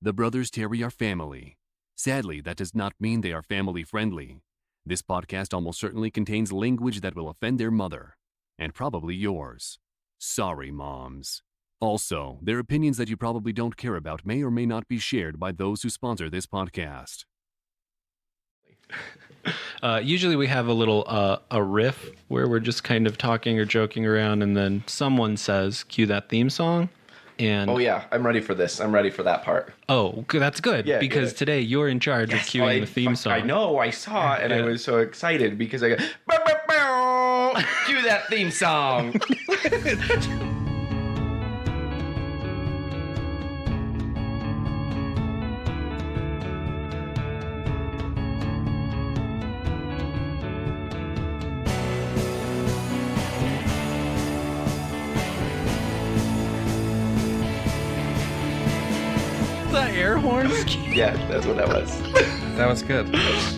The brothers Terry are family. Sadly, that does not mean they are family friendly. This podcast almost certainly contains language that will offend their mother, and probably yours. Sorry, moms. Also, their opinions that you probably don't care about may or may not be shared by those who sponsor this podcast. Usually we have a little a riff where we're just kind of talking or joking around, and then someone says, cue that theme song. And Oh yeah, I'm ready for this. I'm ready for that part. oh, that's good, Yeah, because good. today you're in charge of cueing the theme song. I know, I saw it, and I Yeah. was so excited because I go, bow, bow, bow, cue that theme song. The air horns. Yeah, that's what that was. That was good.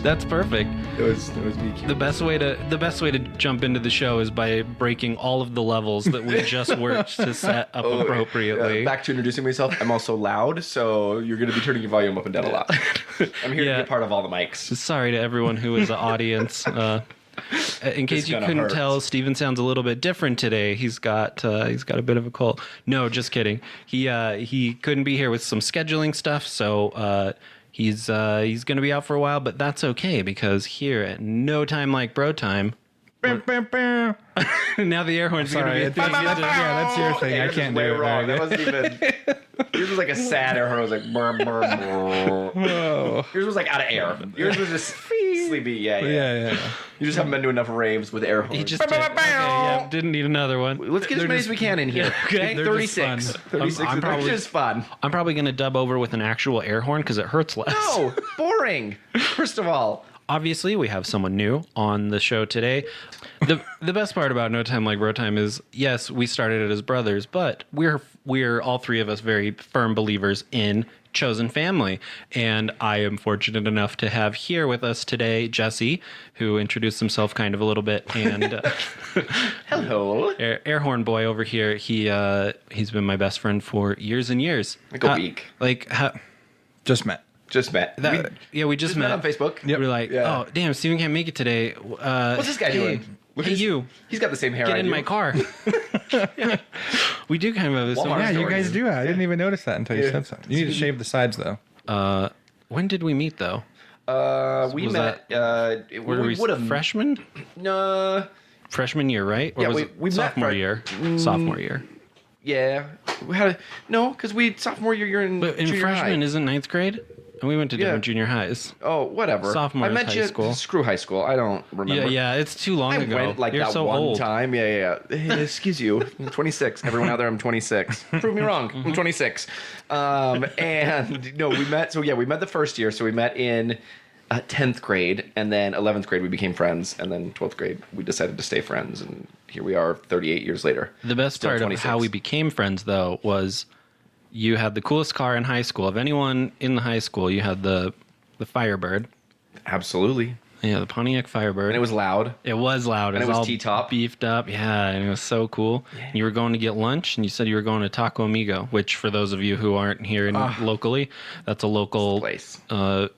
That's perfect. It was me. The best way to jump into the show is by breaking all of the levels that we just worked to set up appropriately. Back to introducing myself. I'm also loud, so you're going to be turning your volume up and down a lot. I'm here Yeah. to be part of all the mics. Sorry to everyone who is the audience. In case you gonna couldn't hurt. tell, Steven sounds a little bit different today. He's got a bit of a cold. No, just kidding. He couldn't be here with some scheduling stuff, so he's going to be out for a while. But that's okay, because here at No Time Like Bro Time, now the air horns are Sorry, going to be a thing. yeah, that's your thing. I Yours can't was do way it. wrong. That Very wasn't even. Yours was like a sad air horn. It was like brr, brr, brr. good. Yours was like out of air. Yours was just sleepy. Yeah. Yeah. You just haven't been to enough raves with air horns. He just did. Okay, yeah, didn't need another one. Let's get as many as we can in here. Okay. They're just 36. fun. 36 I'm is probably- just fun. I'm probably going to dub over with an actual air horn because it hurts less. No, boring. First of all, Obviously, we have someone new on the show today. The best part about No Time Like Bro Time is, yes, we started it as brothers, but we're all three of us very firm believers in chosen family. And I am fortunate enough to have here with us today Jesse, who introduced himself kind of a little bit, and hello. Air horn boy over here. He's been my best friend for years and years. Like a week. Like how, Just met. Just met. we just met on Facebook. We're like, Yeah. oh damn, Steven can't make it today. What's this guy doing? Look Hey, at his- you. He's got the same hair. Get I in do. my car. Yeah. We do kind of have this. Walmart Yeah, you stories. guys do. I didn't even notice that until you Yeah. said something. You need to shave the sides though. When did we meet though? We Was met. Were we would have freshmen? Freshman year, right? Or Yeah, was we it met sophomore fre- year. Sophomore year. Yeah. We had no, because we sophomore year you're in. But in junior freshman high. isn't ninth grade? And we went to different junior highs. Oh, whatever. Sophomore I is met high you. school. Screw high school. I don't remember. Yeah, it's too long I ago. went like You're that so one old. time. Yeah. Hey, excuse you. I'm 26. Everyone out there, I'm 26. Prove me wrong. I'm 26. And no, we met. So yeah, we met the first year. So we met in 10th grade, and then 11th grade we became friends, and then 12th grade we decided to stay friends, and here we are 38 years later. The best Still part of 26. how we became friends, though, was you had the coolest car in high school. Of anyone in the high school, you had the Firebird. Absolutely. Yeah, the Pontiac Firebird. And it was loud. It was loud. And it was all T-top. beefed up. Yeah, and it was so cool. You were going to get lunch, and you said you were going to Taco Amigo, which for those of you who aren't here locally, that's a local Place.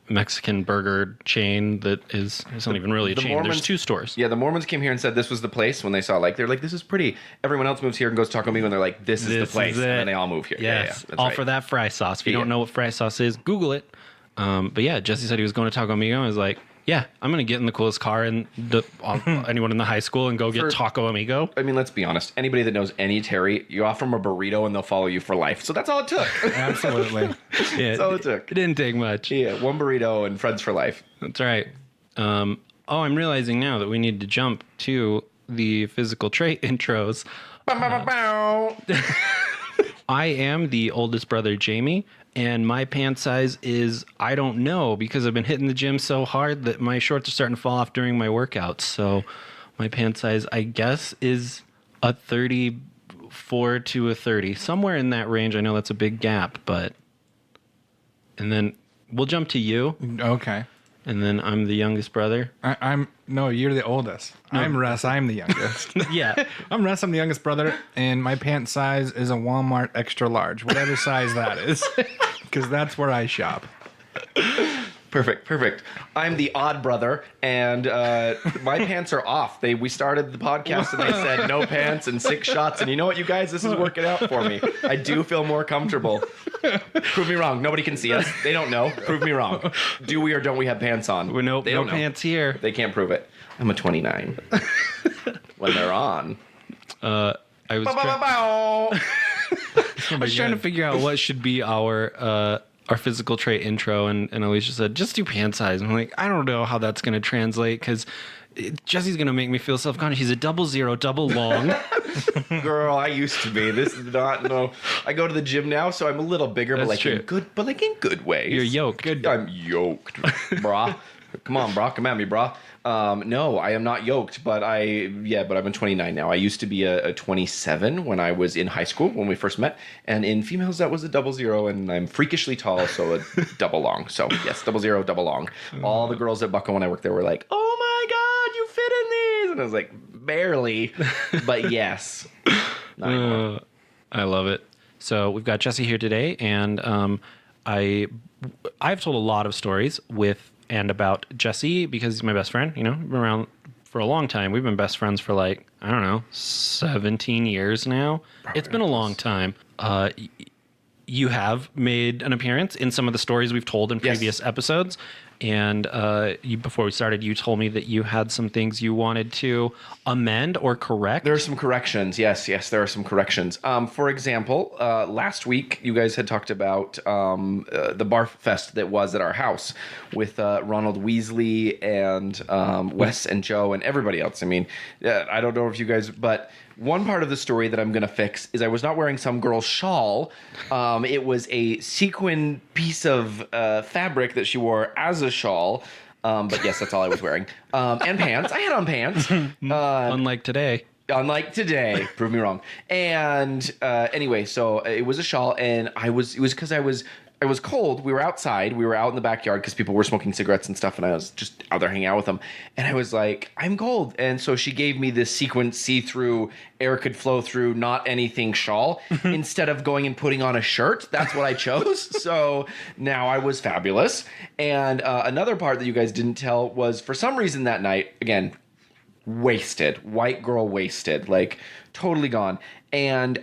Mexican burger chain that is it's not even really a the chain. Mormons- There's two stores. Yeah, the Mormons came here and said this was the place when they saw they're like, this is pretty. Everyone else moves here and goes to Taco Amigo, and they're like, this is the place. And then they all move here. Yes, That's all right. for that fry sauce. If you Yeah. don't know what fry sauce is, Google it. But yeah, Jesse said he was going to Taco Amigo. I was like, yeah, I'm going to get in the coolest car in anyone in the high school and go get For- Taco Amigo. I mean, let's be honest. Anybody that knows any Terry, you offer them a burrito and they'll follow you for life. So that's all it took. Absolutely. Yeah, That's all it took. It didn't take much. Yeah, one burrito and friends for life. That's right. I'm realizing now that we need to jump to the physical trait intros. I am the oldest brother, Jamie, and my pant size is, I don't know, because I've been hitting the gym so hard that my shorts are starting to fall off during my workouts. So my pant size, I guess, is a 34 to a 30, somewhere in that range. I know that's a big gap, but... And then we'll jump to you, Okay. and then I'm the youngest brother. No, you're the oldest. I'm Russ. I'm the youngest. Yeah. I'm Russ. I'm the youngest brother, and my pant size is a Walmart extra large, whatever size that is. because that's where I shop. Perfect. I'm the odd brother, and my pants are off. We started the podcast, and they said no pants and 6 shots. And you know what, you guys? This is working out for me. I do feel more comfortable. Prove me wrong. Nobody can see us. They don't know. Prove me wrong. Do we or don't we have pants on? Nope, They no don't know. pants here. They can't prove it. I'm a 29. When they're on. I was Bow. trying to figure out what should be our physical trait intro, and Alicia said, just do pant size. And I'm like, I don't know how that's going to translate, because Jesse's going to make me feel self-conscious. He's a 00 double long. Girl, I used to be. This is not, no. I go to the gym now, so I'm a little bigger, That's but true. in good ways. You're yoked. I'm yoked, brah. Come on, brah. Come at me, brah. No, I am not yoked, but I'm a 29 now. I used to be a 27 when I was in high school when we first met, and in females that was a 00, and I'm freakishly tall, so a double long. So yes, 00 double long. All the girls at Bucko when I worked there were like, "Oh my God, you fit in these," and I was like, "Barely," but yes. Not anymore. I love it. So we've got Jesse here today, and I've told a lot of stories with and about Jesse because he's my best friend. You know, we've been around for a long time. We've been best friends for 17 years now. It's been a long time. You have made an appearance in some of the stories we've told in previous episodes. And before we started, you told me that you had some things you wanted to amend or correct. There are some corrections. Yes, there are some corrections. For example, last week you guys had talked about the Barf Fest that was at our house with Ronald Weasley and Wes and Joe and everybody else. I mean, I don't know if you guys, but one part of the story that I'm going to fix is I was not wearing some girl's shawl. It was a sequin piece of fabric that she wore as a shawl. But yes, that's all I was wearing. And pants. I had on pants. Unlike today. Unlike today. Prove me wrong. And anyway, so it was a shawl, and it was because I was cold. We were outside. We were out in the backyard because people were smoking cigarettes and stuff, and I was just out there hanging out with them. And I was like, I'm cold. And so she gave me this sequin see-through, air could flow through, not anything shawl instead of going and putting on a shirt. That's what I chose. So now I was fabulous. And another part that you guys didn't tell was, for some reason that night, again, wasted, white girl wasted, like totally gone. And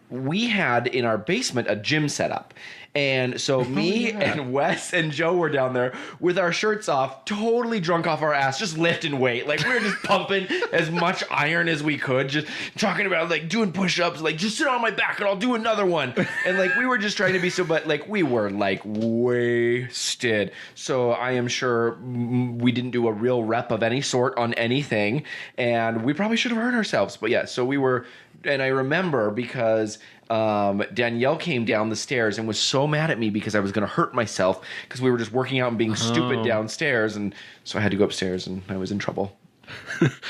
we had in our basement a gym set up. And so me and Wes and Joe were down there with our shirts off, totally drunk off our ass, just lifting weight. Like we were just pumping as much iron as we could, just talking about like doing push-ups, like just sit on my back and I'll do another one. And like we were just trying to be so, but like we were like wasted. So I am sure we didn't do a real rep of any sort on anything. And we probably should have hurt ourselves. But yeah, so we were, and I remember because Danielle came down the stairs and was so mad at me because I was going to hurt myself because we were just working out and being stupid downstairs. And so I had to go upstairs and I was in trouble.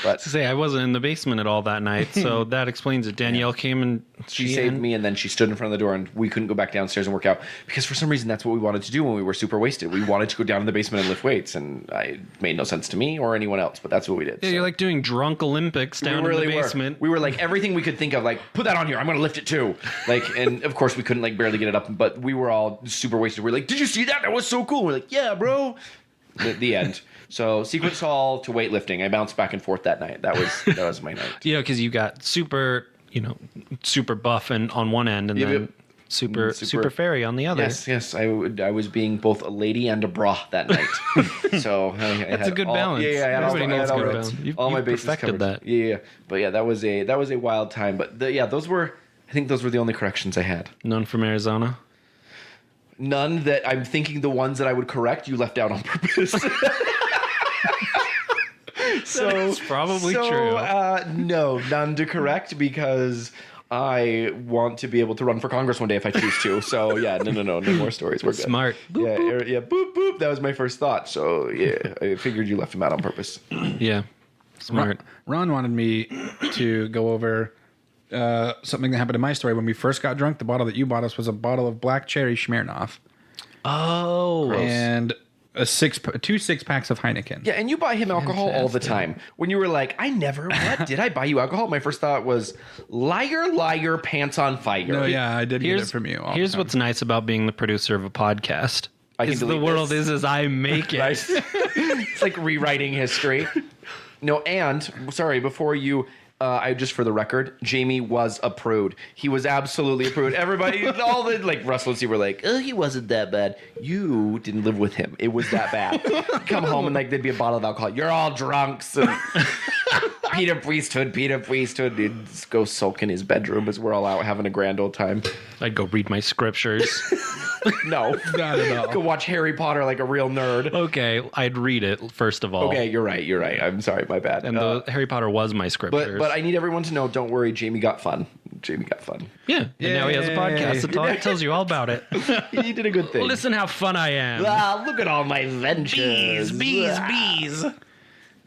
But To say I wasn't in the basement at all that night, so that explains it. Danielle came and she saved me, and then she stood in front of the door, and we couldn't go back downstairs and work out because for some reason that's what we wanted to do when we were super wasted. We wanted to go down in the basement and lift weights, and it made no sense to me or anyone else, but that's what we did. Yeah, so. you're like doing drunk Olympics down We really in the basement. We were like everything we could think of, like put that on here. I'm gonna lift it too. Like, and of course we couldn't like barely get it up, but we were all super wasted. We're like, did you see that? That was so cool. We're like, yeah, bro. The end. So sequence hall to weightlifting. I bounced back and forth that night. That was my night. Yeah, because you got super buff and on one end, and then super fairy on the other. Yes. I was being both a lady and a bra that night. So That's a good balance. Yeah, I had Everybody all, needs I had good all, balance. all my You've bases perfected covered. that. Yeah. But yeah, that was a wild time. But those were, I think those were the only corrections I had. None from Arizona. None that I'm thinking the ones that I would correct you left out on purpose. That's probably true. No, none to correct because I want to be able to run for Congress one day if I choose to. So yeah, no more stories. We're good. Smart. Boop, boop. Yeah, boop boop. That was my first thought. So yeah, I figured you left him out on purpose. Yeah. Smart. Ron wanted me to go over something that happened in my story when we first got drunk. The bottle that you bought us was a bottle of black cherry Smirnoff. Oh. Gross. And two 6-packs of Heineken. Yeah, and you buy him alcohol all the time. When you were like, what? Did I buy you alcohol? My first thought was, liar, liar, pants on fire. No, yeah, I did get it from you. Here's what's nice about being the producer of a podcast. can The delete world this. is as I make it. Nice. It's like rewriting history. No, and sorry, before you, I just for the record, Jamie was a prude. He was absolutely a prude. Everybody, all the Russell and Steve were like, oh, he wasn't that bad. You didn't live with him. It was that bad. Come home and there'd be a bottle of alcohol. You're all drunks. And Peter Priesthood. He'd just go sulk in his bedroom as we're all out having a grand old time. I'd go read my scriptures. No, Not at all. go watch Harry Potter like a real nerd. Okay, I'd read it first of all. Okay, you're right. I'm sorry, my bad. And the Harry Potter was my scriptures. But I need everyone to know, don't worry, Jamie got fun. yeah, and now he has a podcast that tells you all about it. He did a good thing. Listen how fun I am. Ah, look at all my ventures. bees.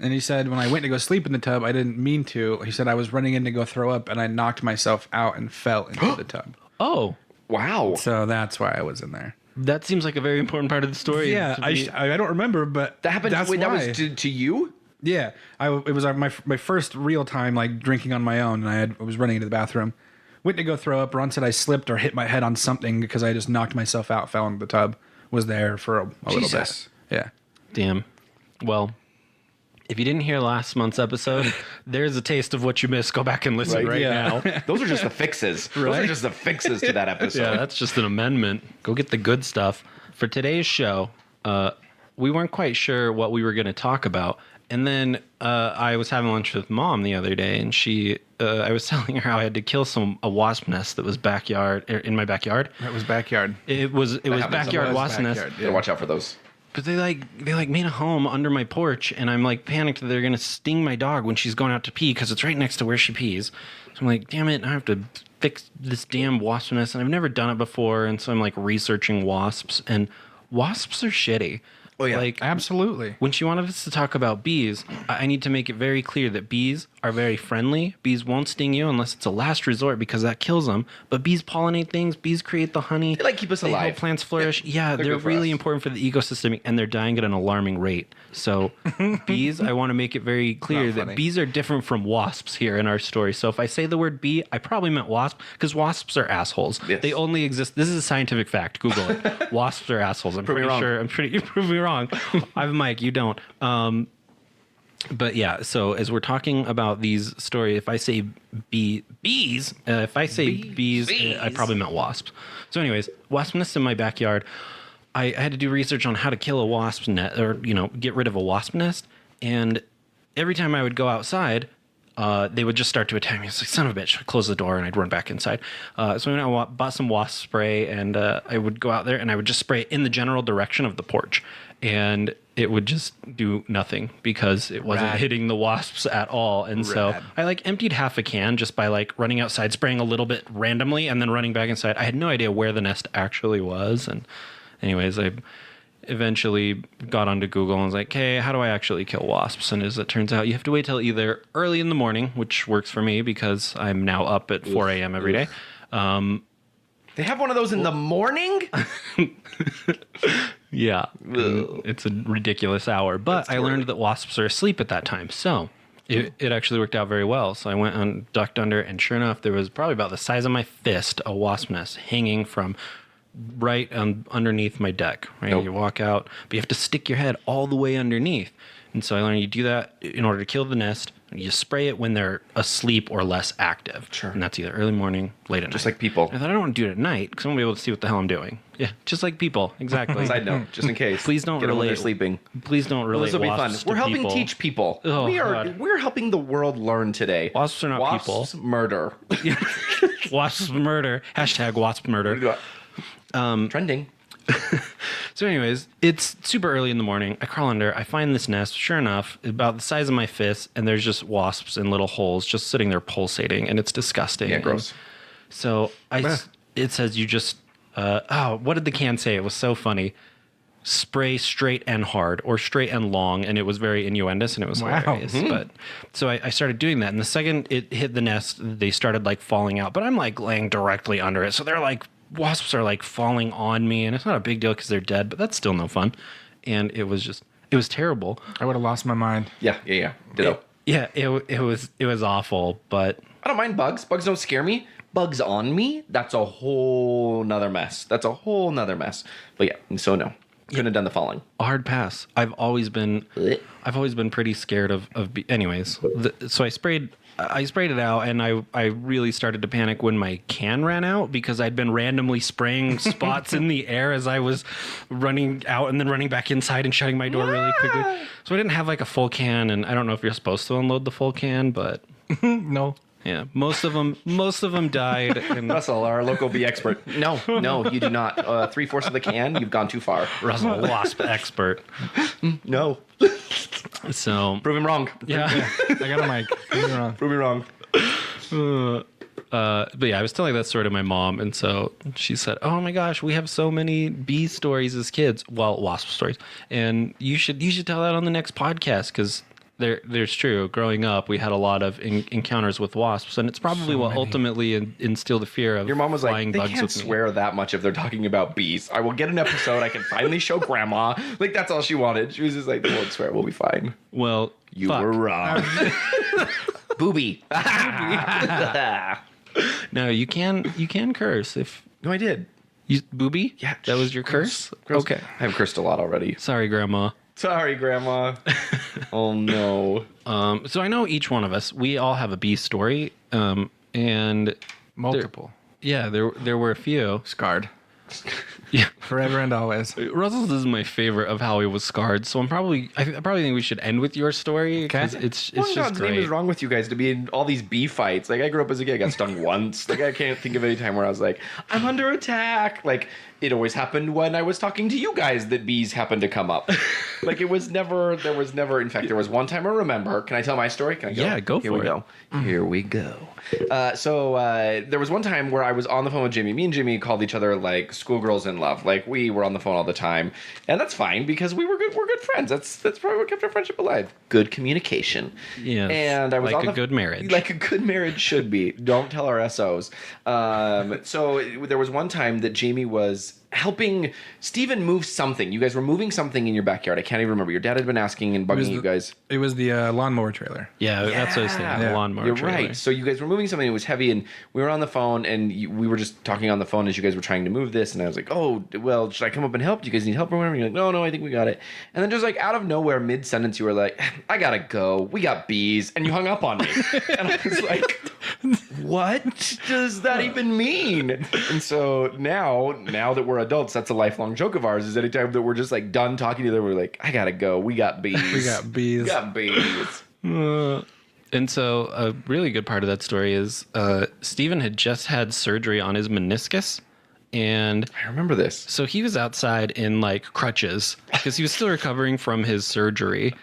And he said, when I went to go sleep in the tub, I didn't mean to. He said I was running in to go throw up, and I knocked myself out and fell into the tub. Oh, Wow. So that's why I was in there. that seems like a very important part of the story. Yeah, to be- I don't remember, but That happened. That's Wait, why. that was to you? Yeah, it was my first real time drinking on my own, and I was running into the bathroom. Went to go throw up. Ron said I slipped or hit my head on something because I just knocked myself out, fell into the tub. Was there for a little bit. Jesus. Yeah. Damn. Well, if you didn't hear last month's episode, there's a taste of what you missed. Go back and listen right Yeah. now. Those are just the fixes. Those are Right? just the fixes to that episode. Yeah, that's just an amendment. Go get the good stuff. For today's show, we weren't quite sure what we were going to talk about. And then I was having lunch with Mom the other day, and I was telling her how I had to kill a wasp nest that was in my backyard. That was backyard. It was happens. backyard It was wasp nest. backyard, Gotta watch out for those. But they made a home under my porch, and I'm panicked that they're gonna sting my dog when she's going out to pee because it's right next to where she pees. So I'm like, damn it, I have to fix this damn wasp nest, and I've never done it before, and so I'm researching wasps, and wasps are shitty. Oh, yeah. Absolutely. When she wanted us to talk about bees, I need to make it very clear that bees are very friendly. Bees won't sting you unless it's a last resort because that kills them. But bees pollinate things. Bees create the honey. They keep us They help alive. plants flourish. Yeah, They're they're good for really us. important for the ecosystem, and they're dying at an alarming rate. So bees, I want to make it very clear Not that funny. bees are different from wasps here in our story. So if I say the word bee, I probably meant wasp because wasps are assholes. Yes. They only exist. This is a scientific fact. Google it. Wasps are assholes. I'm Prove me pretty wrong. sure. You prove me wrong. I have a mic. You don't. But yeah, so as we're talking about these stories, if I say bees, I probably meant wasps. So anyways, wasp nest in my backyard. I had to do research on how to kill a wasp nest, or get rid of a wasp nest. And every time I would go outside, they would just start to attack me. It's like, son of a bitch. I'd close the door and I'd run back inside. So I went out, bought some wasp spray, and I would go out there and I would just spray it in the general direction of the porch. And it would just do nothing because it wasn't Rad. hitting the wasps at all. And so Rad. I emptied half a can just by running outside, spraying a little bit randomly, and then running back inside. I had no idea where the nest actually was. And anyways, I eventually got onto Google and was like, hey, how do I actually kill wasps? And as it turns out, you have to wait till either early in the morning, which works for me because I'm now up at 4 a.m. every day. They have one of those in the morning? Yeah, it's a ridiculous hour. But I learned that wasps are asleep at that time. So it actually worked out very well. So I went and ducked under, and sure enough, there was probably about the size of my fist, a wasp nest hanging from right underneath my deck. Right, Nope. You walk out, but you have to stick your head all the way underneath. And so I learned you do that in order to kill the nest. You spray it when they're asleep or less active. Sure. And that's either early morning, late at night. Just like people. I thought I don't want to do it at night because I won't be able to see what the hell I'm doing. Yeah, just like people. Exactly. Side note, just in case. Please don't Get them when relate. they're sleeping. Please don't relate. This will be fun. wasps to We're helping people. teach people. Oh, God. We're helping the world learn today. Wasps are not Wasps murder. Wasp murder. Hashtag wasp murder. Trending. So anyways, it's super early in the morning. I crawl under. I find this nest. Sure enough, about the size of my fist, and there's just wasps in little holes just sitting there pulsating, and it's disgusting. Yeah, And gross. so it says you just, what did the can say? It was so funny. Spray straight and hard, or straight and long, and it was very innuendous, and it was Wow. hilarious. But so I started doing that, and the second it hit the nest, they started falling out. But I'm laying directly under it, so they're wasps are falling on me, and it's not a big deal because they're dead, but that's still no fun. and it was terrible. I would have lost my mind. Yeah. Ditto. Yeah, it was awful, but I don't mind bugs. Bugs don't scare me. Bugs on me, that's a whole nother mess. But yeah, so no. Couldn't have done the following. a hard pass. I've always been pretty scared of anyways. So I sprayed it out, and I really started to panic when my can ran out because I'd been randomly spraying spots in the air as I was running out and then running back inside and shutting my door really quickly. So I didn't have like a full can, and I don't know if you're supposed to unload the full can, but No. yeah, most of them died. And Russell, our local bee expert. No, you do not. 3/4 of the can, you've gone too far. Russell, wasp expert. No. So Prove him wrong. yeah. I got a mic. You're wrong. Prove me wrong. But yeah, I was telling that story to my mom, and so she said, "Oh my gosh, we have so many bee stories as kids. Well, wasp stories, and you should tell that on the next podcast because there's true. Growing up, we had a lot of encounters with wasps, and it's probably what ultimately instilled the fear of Your mom was like, flying they bugs can't with me." swear that much if they're talking about bees. I will get an episode. I can finally show grandma. Like, that's all she wanted. She was just like, they won't swear. We'll be fine. Well, You fuck. were wrong. Booby. No, you can curse if No, I did. you booby. Yeah, that was your curse. Okay, I've cursed a lot already. sorry, Grandma. Sorry, Grandma. Oh, no. So I know each one of us, we all have a bee story, and Multiple. yeah, there were a few. Scarred. Yeah. Forever and always. Russell's is my favorite of how he was scarred. So I probably think we should end with your story because it's What in just God's name great. is wrong with you guys to be in all these bee fights? Like, I grew up as a kid, I got stung once. Like, I can't think of any time where I was like, I'm under attack. Like, it always happened when I was talking to you guys that bees happened to come up. Like, there was never, in fact, there was one time I remember. Can I tell my story? Can I go? Yeah, go Here for we it. go. Here we go. So there was one time where I was on the phone with Jimmy. Me and Jimmy called each other like schoolgirls in love. Like, we were on the phone all the time, and that's fine because we're good friends. That's probably what kept our friendship alive. Good communication. Yes, And I was like on a good marriage. Like a good marriage should be. Don't tell our SOs. So there was one time that Jamie was helping Steven move something. You guys were moving something in your backyard. I can't even remember. Your dad had been asking and bugging you guys. It was the lawnmower trailer. Yeah, that's what I was thinking. The lawnmower You're trailer. right. So you guys were moving something that was heavy, and we were on the phone, and we were just talking on the phone as you guys were trying to move this, and I was like, "Oh, well, should I come up and help? Do you guys need help or whatever?" And you're like, "No, I think we got it." And then just like out of nowhere, mid sentence, you were like, "I gotta go. We got bees," and you hung up on me, and I was like, "What does that even mean?" And so now that we're adults, that's a lifelong joke of ours. Is anytime that we're just like done talking to them, we're like, "I gotta go. We got bees. We got bees. We got bees." And so a really good part of that story is Steven had just had surgery on his meniscus. And I remember this. so he was outside in like crutches because he was still recovering from his surgery.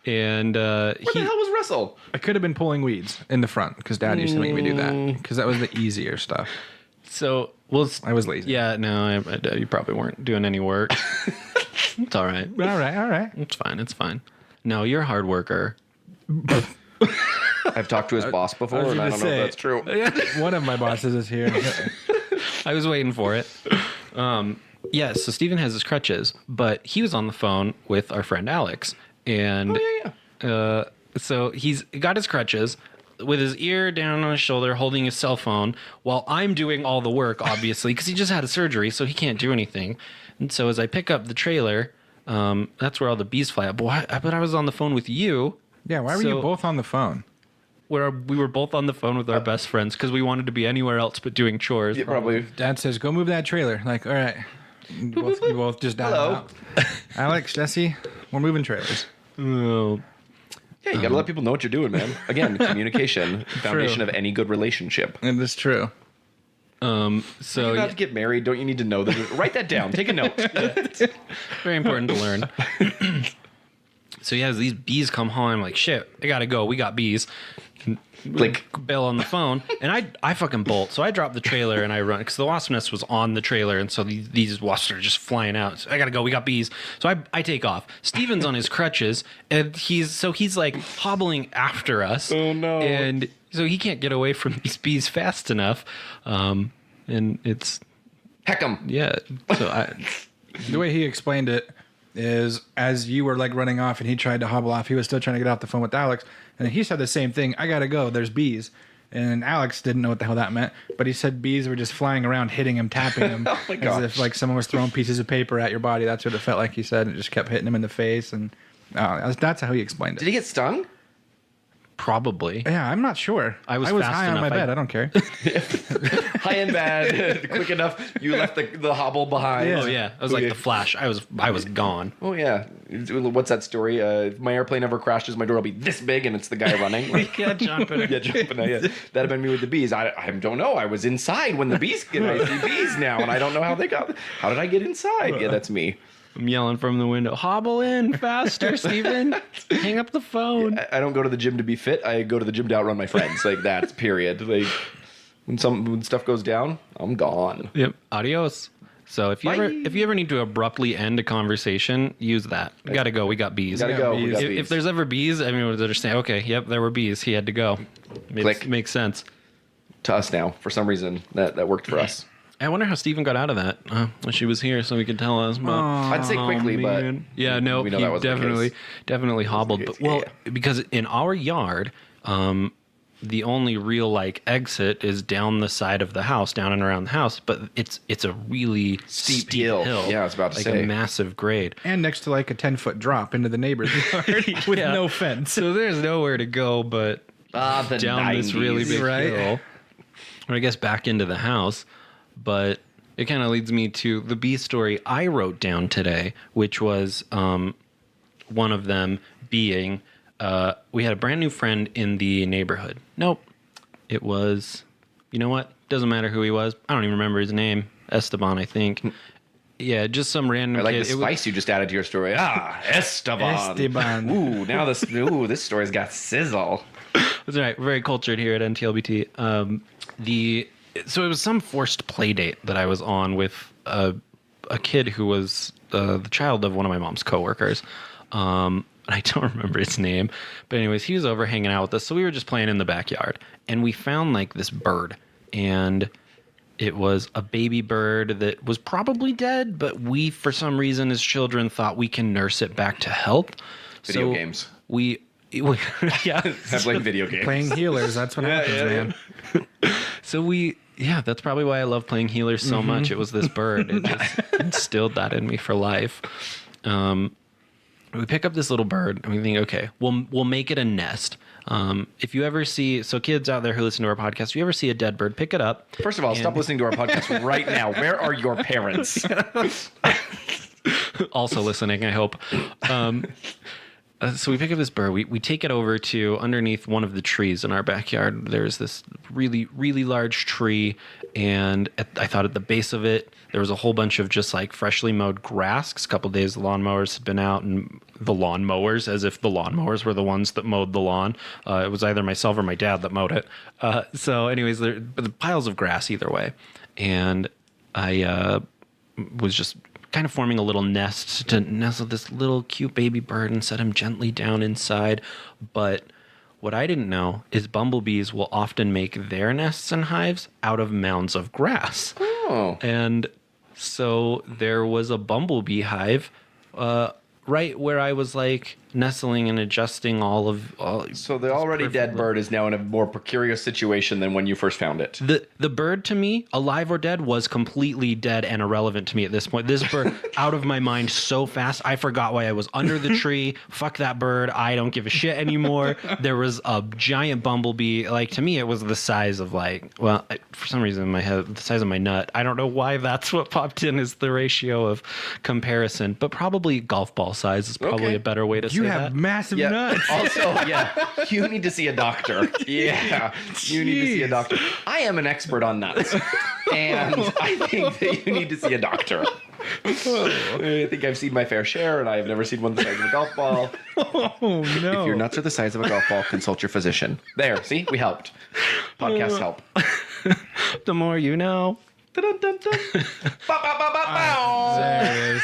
And Where the hell was Russell? I could have been pulling weeds in the front because Dad used to make me do that because that was the easier stuff. so, well, I was lazy. yeah, no, you probably weren't doing any work. It's all right. All right. It's fine. No, you're a hard worker. I've talked to his boss before, and I don't know if that's true. One of my bosses is here. I was waiting for it. Yeah, so Steven has his crutches, but he was on the phone with our friend Alex. And so he's got his crutches with his ear down on his shoulder, holding his cell phone, while I'm doing all the work, obviously, because he just had a surgery, so he can't do anything. And so as I pick up the trailer, that's where all the bees fly up. But I was on the phone with you. Yeah, why were you So- both on the phone? Where we were both on the phone with our best friends because we wanted to be anywhere else but doing chores. Yeah, probably. Dad says, go move that trailer. Like, all right. You both just died Hello. out. Alex, Jesse, we're moving trailers. Oh, Yeah, you gotta let people know what you're doing, man. Again, communication, foundation of any good relationship. It is true. so You're about to get married, don't you need to know that? Write that down. Take a note. very important to learn. So he has these bees come home. I'm like, shit, I gotta go. We got bees. Like, Bill on the phone, and I fucking bolt. So I drop the trailer and I run because the wasp nest was on the trailer, and so these wasps are just flying out. So I gotta go. We got bees. So I take off. Steven's on his crutches, and he's like hobbling after us. Oh, no. And so he can't get away from these bees fast enough. And it's heck 'em. yeah. So The way he explained it is as you were like running off and he tried to hobble off, he was still trying to get off the phone with Alex. And he said the same thing. I got to go. There's bees. And Alex didn't know what the hell that meant, but he said bees were just flying around, hitting him, tapping him, Oh my as gosh. if like someone was throwing pieces of paper at your body. That's what it felt like. He said it just kept hitting him in the face, and that's how he explained Did it. he get stung? Probably. Yeah, I'm not sure. I was fast high on my enough. bed. I don't care. High and bad, quick enough. You left the hobble behind. Yeah. Oh yeah, it was like the Flash. I was gone. Oh yeah. What's that story? If my airplane ever crashes, my door will be this big, and it's the guy running. Yeah, jumping. Yeah, jumping. Yeah. That'd have been me with the bees. I don't know. I was inside when the bees get. I see bees now, and I don't know how they got. How did I get inside? Yeah, that's me. I'm yelling from the window. Hobble in faster, Steven. Hang up the phone. I don't go to the gym to be fit. I go to the gym to outrun my friends. Like that's period. Like when stuff goes down, I'm gone. Yep. Adios. So if you ever need to abruptly end a conversation, use that. We gotta go. We got bees. Gotta go. We got If bees. there's ever bees, everyone would understand. Okay, yep, there were bees. He had to go. Click. Makes sense. To us now, for some reason, that worked for us. I wonder how Steven got out of that. When she was here, so we could tell us. But, I'd say quickly, but yeah, no, we know he that wasn't the definitely hobbled. But well, because in our yard, the only real like exit is down the side of the house, down and around the house. But it's a really steep hill. Yeah, I was about to like say. a massive grade. And next to like a 10-foot drop into the neighbor's yard with Yeah. no fence. So there's nowhere to go but the down this 90s. really big Right. hill, or I guess back into the house. But it kind of leads me to the bee story I wrote down today, which was one of them being we had a brand new friend in the neighborhood. Nope, it was, you know what? Doesn't matter who he was. I don't even remember his name. Esteban, I think. Yeah, just some random I like kid. the spice you just added to your story. Esteban. Esteban. Ooh, now this story's got sizzle. That's right. We're very cultured here at NTLBT. So it was some forced play date that I was on with a kid who was the child of one of my mom's coworkers. I don't remember his name, but anyways, he was over hanging out with us. So we were just playing in the backyard, and we found like this bird, and it was a baby bird that was probably dead, but we, for some reason, as children, thought we can nurse it back to health. Video games. Yeah. I play video games. Playing healers. That's what happens, man. So that's probably why I love playing healers so much. It was this bird. It just instilled that in me for life. We pick up this little bird and we think, okay, we'll make it a nest. If you ever see, so kids out there who listen to our podcast, if you ever see a dead bird, pick it up. First of all, stop listening to our podcast right now. Where are your parents? Also listening, I hope. So we pick up this bird. We take it over to underneath one of the trees in our backyard. There's this really, really large tree. And I thought at the base of it, there was a whole bunch of just like freshly mowed grass. 'Cause a couple of days the lawnmowers had been out, and the lawnmowers, as if the lawnmowers were the ones that mowed the lawn. It was either myself or my dad that mowed it. So anyways, there were piles of grass either way. And I was just kind of forming a little nest to nestle this little cute baby bird and set him gently down inside. But what I didn't know is bumblebees will often make their nests and hives out of mounds of grass. Oh. And so there was a bumblebee hive right where I was like nestling and adjusting all. So the already dead bird is now in a more precarious situation than when you first found it. The bird to me, alive or dead, was completely dead and irrelevant to me at this point. This bird out of my mind so fast, I forgot why I was under the tree. Fuck that bird. I don't give a shit anymore. There was a giant bumblebee. Like, to me, it was the size of for some reason in my head, the size of my nut. I don't know why that's what popped in as the ratio of comparison, but probably golf ball size is probably Okay. a better way to say You that. have massive Yeah. nuts. Also, you need to see a doctor. Yeah, you need to see a doctor. I am an expert on nuts, and I think that you need to see a doctor. I think I've seen my fair share, and I have never seen one the size of a golf ball. Oh, no. If your nuts are the size of a golf ball, consult your physician. There, see, we helped. Podcasts help. The more you know. Dun-dun-dun-dun. Bow, bow, bow, bow, bow. There it is.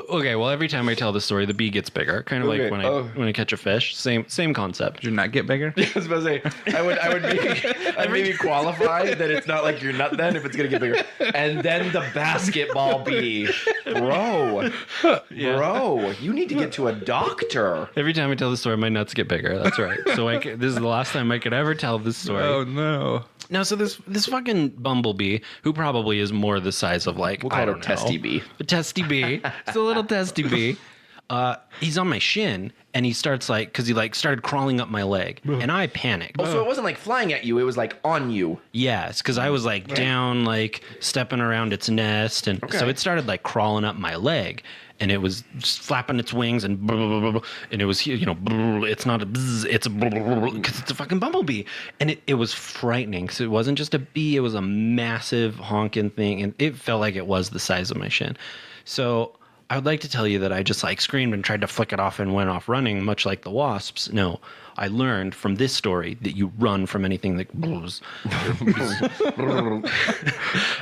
Okay, well, every time I tell the story, the bee gets bigger. Kind of Okay, like when I catch a fish. Same concept. Did your nut get bigger? I was about to say, I'd maybe qualify that it's not like your nut then if it's gonna get bigger. And then the basketball bee, bro, you need to get to a doctor. Every time I tell the story, my nuts get bigger. That's right. So this is the last time I could ever tell this story. Oh no. No, so this fucking bumblebee, who probably is more the size of like, We'll call I it a don't know, testy bee. A testy bee. It's a little testy bee. He's on my shin, and he starts like, because he like started crawling up my leg, and I panicked. Oh, so it wasn't like flying at you; it was like on you. Yes, because I was like down, like stepping around its nest, and so it started like crawling up my leg, and it was just flapping its wings, and and it was, it's not a bzz, it's a because it's a fucking bumblebee, and it was frightening because it wasn't just a bee; it was a massive honking thing, and it felt like it was the size of my shin. So I would like to tell you that I just like screamed and tried to flick it off and went off running, much like the wasps. No, I learned from this story that you run from anything that blows.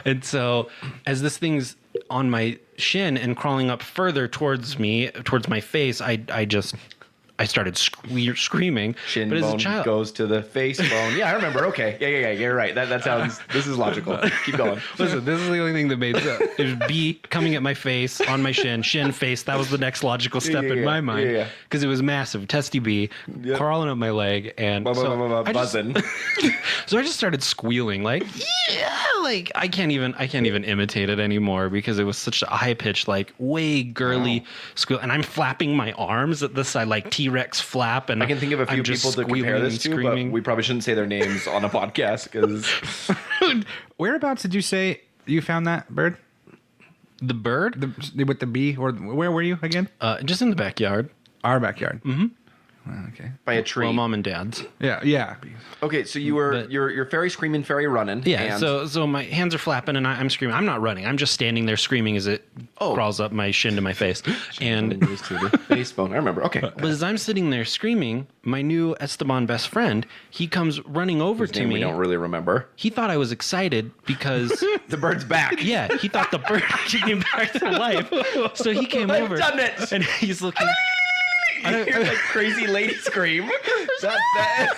And so as this thing's on my shin and crawling up further towards me, towards my face, I started screaming. Shin but as a bone child, goes to the face bone. Yeah, I remember. Okay. Yeah. You're right. That sounds. This is logical. Keep going. listen, this is the only thing that made sense. It was bee coming at my face, on my shin, face. That was the next logical step in my mind. Because it was massive. Testy bee crawling up my leg. And buzzing. So I just started squealing like, yeah, like I can't even imitate it anymore because it was such a high pitched, like way girly squeal. And I'm flapping my arms at the side like T-Rex flap. And I can think of a few people to compare this to, but we probably shouldn't say their names on a podcast because. Whereabouts did you say you found that bird? The bird? With the bee? Or where were you again? Just in the backyard. Our backyard. Mm-hmm. Okay. By a tree. Well, mom and dad's. Yeah. Okay, so you're fairy screaming, fairy running. Yeah. And So my hands are flapping and I'm screaming. I'm not running. I'm just standing there screaming as it crawls up my shin to my face. And face bone. I remember. Okay. but as I'm sitting there screaming, my new Esteban best friend, he comes running over to Name me. we don't really remember. He thought I was excited because The bird's back. yeah, he thought the bird came back to life. So he came I've over done it. and he's looking. You hear like crazy lady scream. That.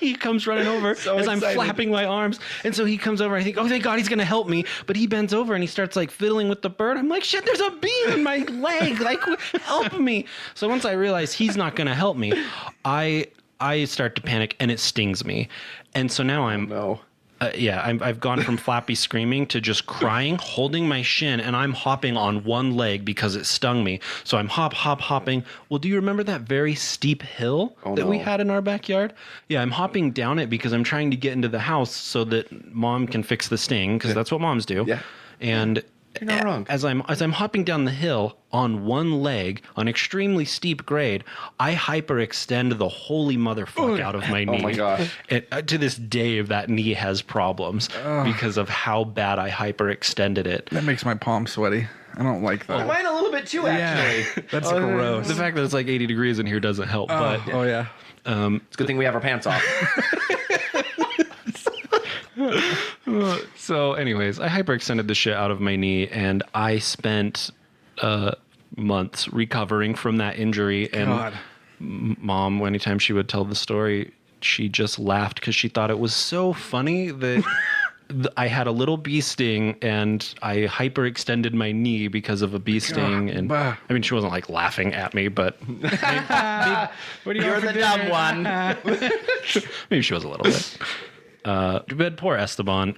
He comes running over as I'm excited. flapping my arms. And so he comes over. I think, oh, thank God he's going to help me. But he bends over and he starts like fiddling with the bird. I'm like, shit, there's a bee in my leg. Like, help me. So once I realize he's not going to help me, I start to panic and it stings me. And so now I'm... No. I've gone from flappy screaming to just crying, holding my shin, and I'm hopping on one leg because it stung me. So I'm hopping. Well, do you remember that very steep hill that we had in our backyard? Yeah, I'm hopping down it because I'm trying to get into the house so that mom can fix the sting, because that's what moms do. Yeah. And You're not wrong. as I'm hopping down the hill on one leg on extremely steep grade, I hyperextend the holy motherfuck out of my knee. Oh my gosh. And, to this day, that knee has problems because of how bad I hyperextended it. That makes my palm sweaty. I don't like that. Mine a little bit too, actually. That's gross. The fact that it's like 80 degrees in here doesn't help. But Oh yeah. It's a good thing we have our pants off. so, anyways, I hyperextended the shit out of my knee, and I spent months recovering from that injury. And God. mom, anytime she would tell the story, she just laughed because she thought it was so funny that I had a little bee sting and I hyperextended my knee because of a bee sting. And bah. I mean, she wasn't like laughing at me, but You're the dumb one. maybe she was a little bit. But poor Esteban,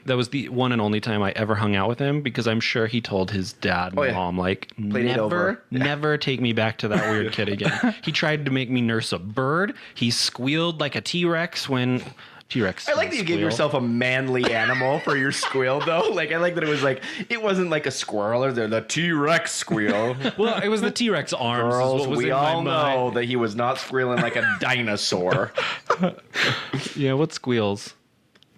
that was the one and only time I ever hung out with him, because I'm sure he told his dad and mom, like, never take me back to that weird kid again. He tried to make me nurse a bird. He squealed like a T-Rex when T-Rex. I like that you gave yourself a manly animal for your squeal, though. Like, I like that it wasn't like a squirrel or the T-Rex squeal. Well, it was the T-Rex arms. Girls, was we in my all know mind. that he was not squealing like a dinosaur. Yeah, what squeals?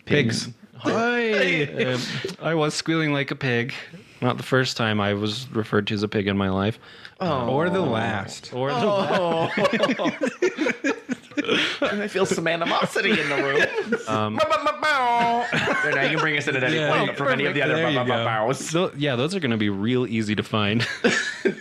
Pigs. Hi. I was squealing like a pig. Not the first time I was referred to as a pig in my life. Or the last. Or the I feel some animosity in the room. There, now you can bring us in at any point from any of the other There you go. bows. So, yeah, those are going to be real easy to find.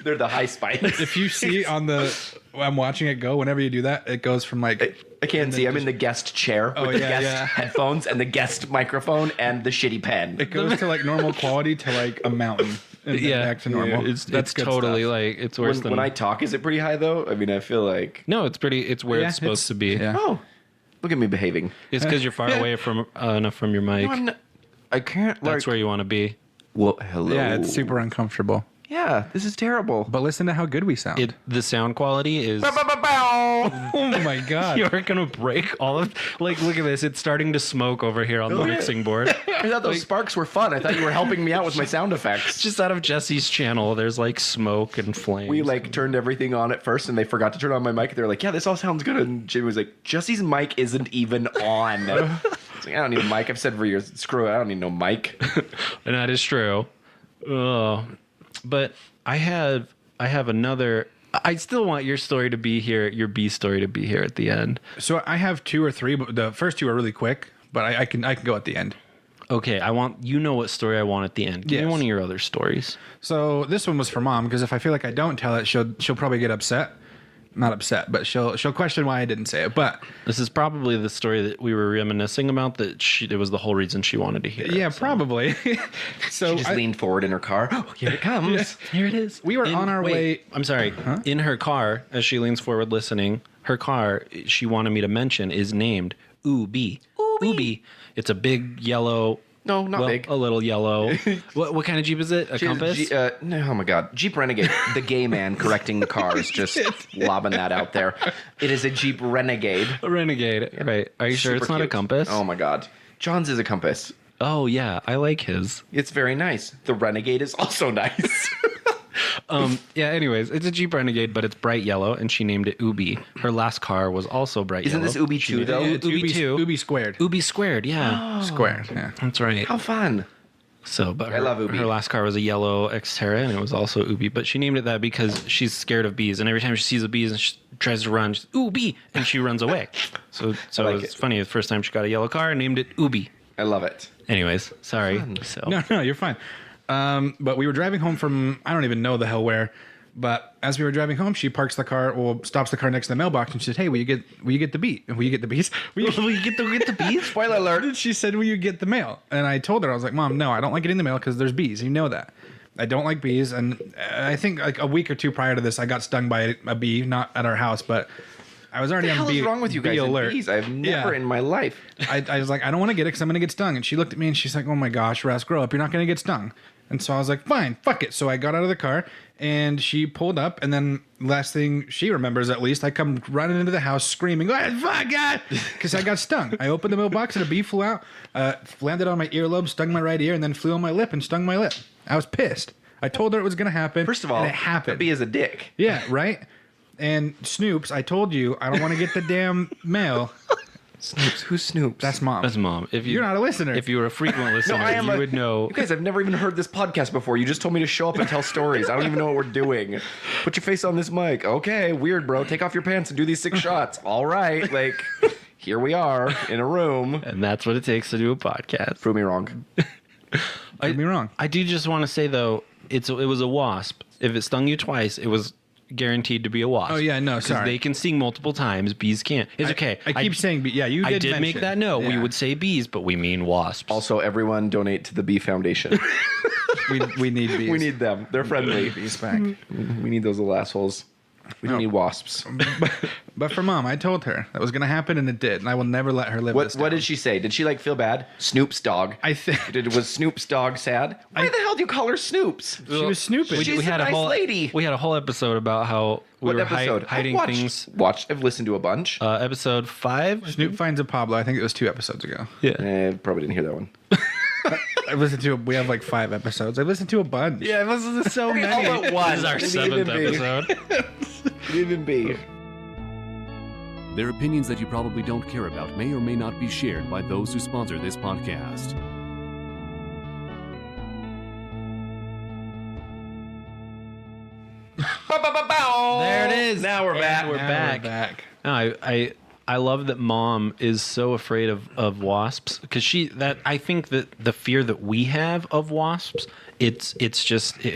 They're the high spikes. If you see on the, I'm watching it go. Whenever you do that, it goes from like. I can't see. I'm in the guest chair with the guest headphones and the guest microphone and the shitty pen. It goes to like normal quality to like a mountain. And then back to normal. It's That's good totally stuff. like it's worse When than I talk, is it pretty high though? I mean, I feel like. No, it's pretty. It's where it's supposed to be. Yeah. Oh, look at me behaving. It's because you're far away from enough from your mic. I can't. That's where you want to be. Well, hello. Yeah, it's super uncomfortable. Yeah, this is terrible. But listen to how good we sound. The sound quality is. Oh my god. You're gonna break all of. Like, look at this. It's starting to smoke over here on the mixing board. I thought those sparks were fun. I thought you were helping me out with my sound effects. Just out of Jesse's channel, there's like smoke and flames. We like turned everything on at first, and they forgot to turn on my mic. They're like, "Yeah, this all sounds good." And Jimmy was like, "Jesse's mic isn't even on." I was like, "I don't need a mic. I've said for years, screw it. I don't need no mic." And that is true. But I have another. I still want your story to be here, your B story to be here at the end. So I have 2 or 3, but the first 2 are really quick. But I can go at the end. Okay, what story I want at the end. Give me Yes. one of your other stories. So this one was for mom because if I feel like I don't tell it, she'll probably get upset. Not upset, but she'll question why I didn't say it. But This is probably the story that we were reminiscing about. It was the whole reason she wanted to hear. yeah, it, so. probably. So She just leaned forward in her car. Oh, here it comes. Here it is. We were on our way- I'm sorry. In her car, as she leans forward listening, her car, she wanted me to mention, is named Ubi. Ubi. It's a big yellow. No, not big. A little yellow. What kind of Jeep is it? A She has Compass? no, oh my God, Jeep Renegade. The gay man correcting the cars, just lobbing that out there. It is a Jeep Renegade. A Renegade. Right. Are you sure Super it's not a cute. Compass? Oh my God, John's is a Compass. Oh, yeah. I like his. It's very nice. The Renegade is also nice. Yeah, anyways, it's a Jeep Renegade, but it's bright yellow, and she named it Ubi. Her last car was also bright Isn't yellow. this Ubi She 2 named though? it Ubi 2. Ubi squared. Ubi squared, yeah. Squared. Yeah. That's right. How fun. So, but I love Ubi. her last car was a yellow Xterra, and it was also Ubi. But she named it that because she's scared of bees, and every time she sees a bee and she tries to run, she's ooh bee, and she runs away. So like it's it. funny. The first time she got a yellow car, named it Ubi. I love it. Anyways, sorry. So No, you're fine. But we were driving home from I don't even know the hell where. But as we were driving home, she parks the car, stops the car next to the mailbox, and she said, "Hey, will you get the bees? Will you get the bees? Will you, will you get the bees? Spoiler alert. And she said, "Will you get the mail?" And I told her, I was like, "Mom, no, I don't like getting the mail because there's bees. You know that. I don't like bees." And I think like a week or 2 prior to this, I got stung by a bee, not at our house, but I was already What the on hell bee is wrong with you bee guys and alert. bees? I've never Yeah. in my life. I was like, I don't want to get it because I'm going to get stung. And she looked at me and she's like, "Oh my gosh, Russ, grow up. You're not going to get stung." And so I was like, fine, fuck it. So I got out of the car and she pulled up. And then last thing she remembers, at least, I come running into the house screaming, "Ah, fuck God," because I got stung. I opened the mailbox and a bee flew out, landed on my earlobe, stung my right ear, and then flew on my lip and stung my lip. I was pissed. I told her it was going to happen. First of all, and it happened. a bee is a dick. Yeah, right? And Snoops, I told you, I don't want to get the damn mail. Snoops. Who's Snoops? That's Mom. That's Mom. If You're not a listener. If you were a frequent listener, I am you would know. You guys, I've never even heard this podcast before. You just told me to show up and tell stories. I don't even know what we're doing. Put your face on this mic. Okay, weird, bro. Take off your pants and do these 6 shots. All right, like, here we are in a room. And that's what it takes to do a podcast. Prove me wrong. Prove me wrong. I do just want to say though, it was a wasp. If it stung you twice, it was guaranteed to be a wasp. Oh, yeah, no, 'Cause sorry. they can sting multiple times. Bees can't. It's okay. I keep saying, yeah, you I did did make mention. that note. We Yeah. would say bees, but we mean wasps. Also, everyone donate to the Bee Foundation. we need bees. We need them. They're friendly. bees back. We need those little assholes. We don't need wasps. But for Mom, I told her that was going to happen, and it did. And I will never let her live this What down. did she say? Did she like feel bad? Snoop's dog. I think Was Snoop's dog sad? Why the hell do you call her Snoops? she was snooping. She's a nice lady. We had a whole episode about how we What were episode? hiding I've things. I've listened to a bunch. Episode 5. Snoop finds a Pablo. I think it was 2 episodes ago. I probably didn't hear that one. I listened to. We have like 5 episodes. I listened to a bunch. Yeah, this is so many. all at once. This is our Leave it 7th be. episode. Leave him be. Their opinions that you probably don't care about may or may not be shared by those who sponsor this podcast. There it is. Now we're back. We're Now back. we're back. No, I I love that Mom is so afraid of wasps because I think that the fear that we have of wasps, it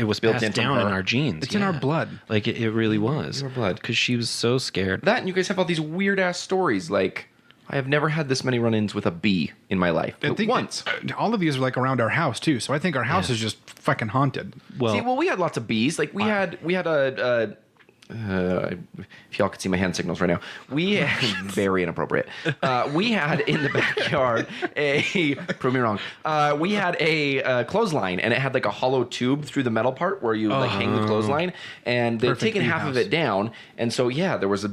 was Built passed into down her. in our genes. It's in our blood. Like it really was. In our blood. Because she was so scared. That, and you guys have all these weird ass stories. Like, I have never had this many run-ins with a bee in my life. I think Once. all of these are like around our house too, so I think our house is just fucking haunted. Well, See, we had lots of bees. Like we had a if y'all could see my hand signals right now, we very inappropriate. We had in the backyard prove me wrong. We had a clothesline, and it had like a hollow tube through the metal part where you like hang the clothesline, and they'd Perfect taken bee half of house. it down, and so yeah, there was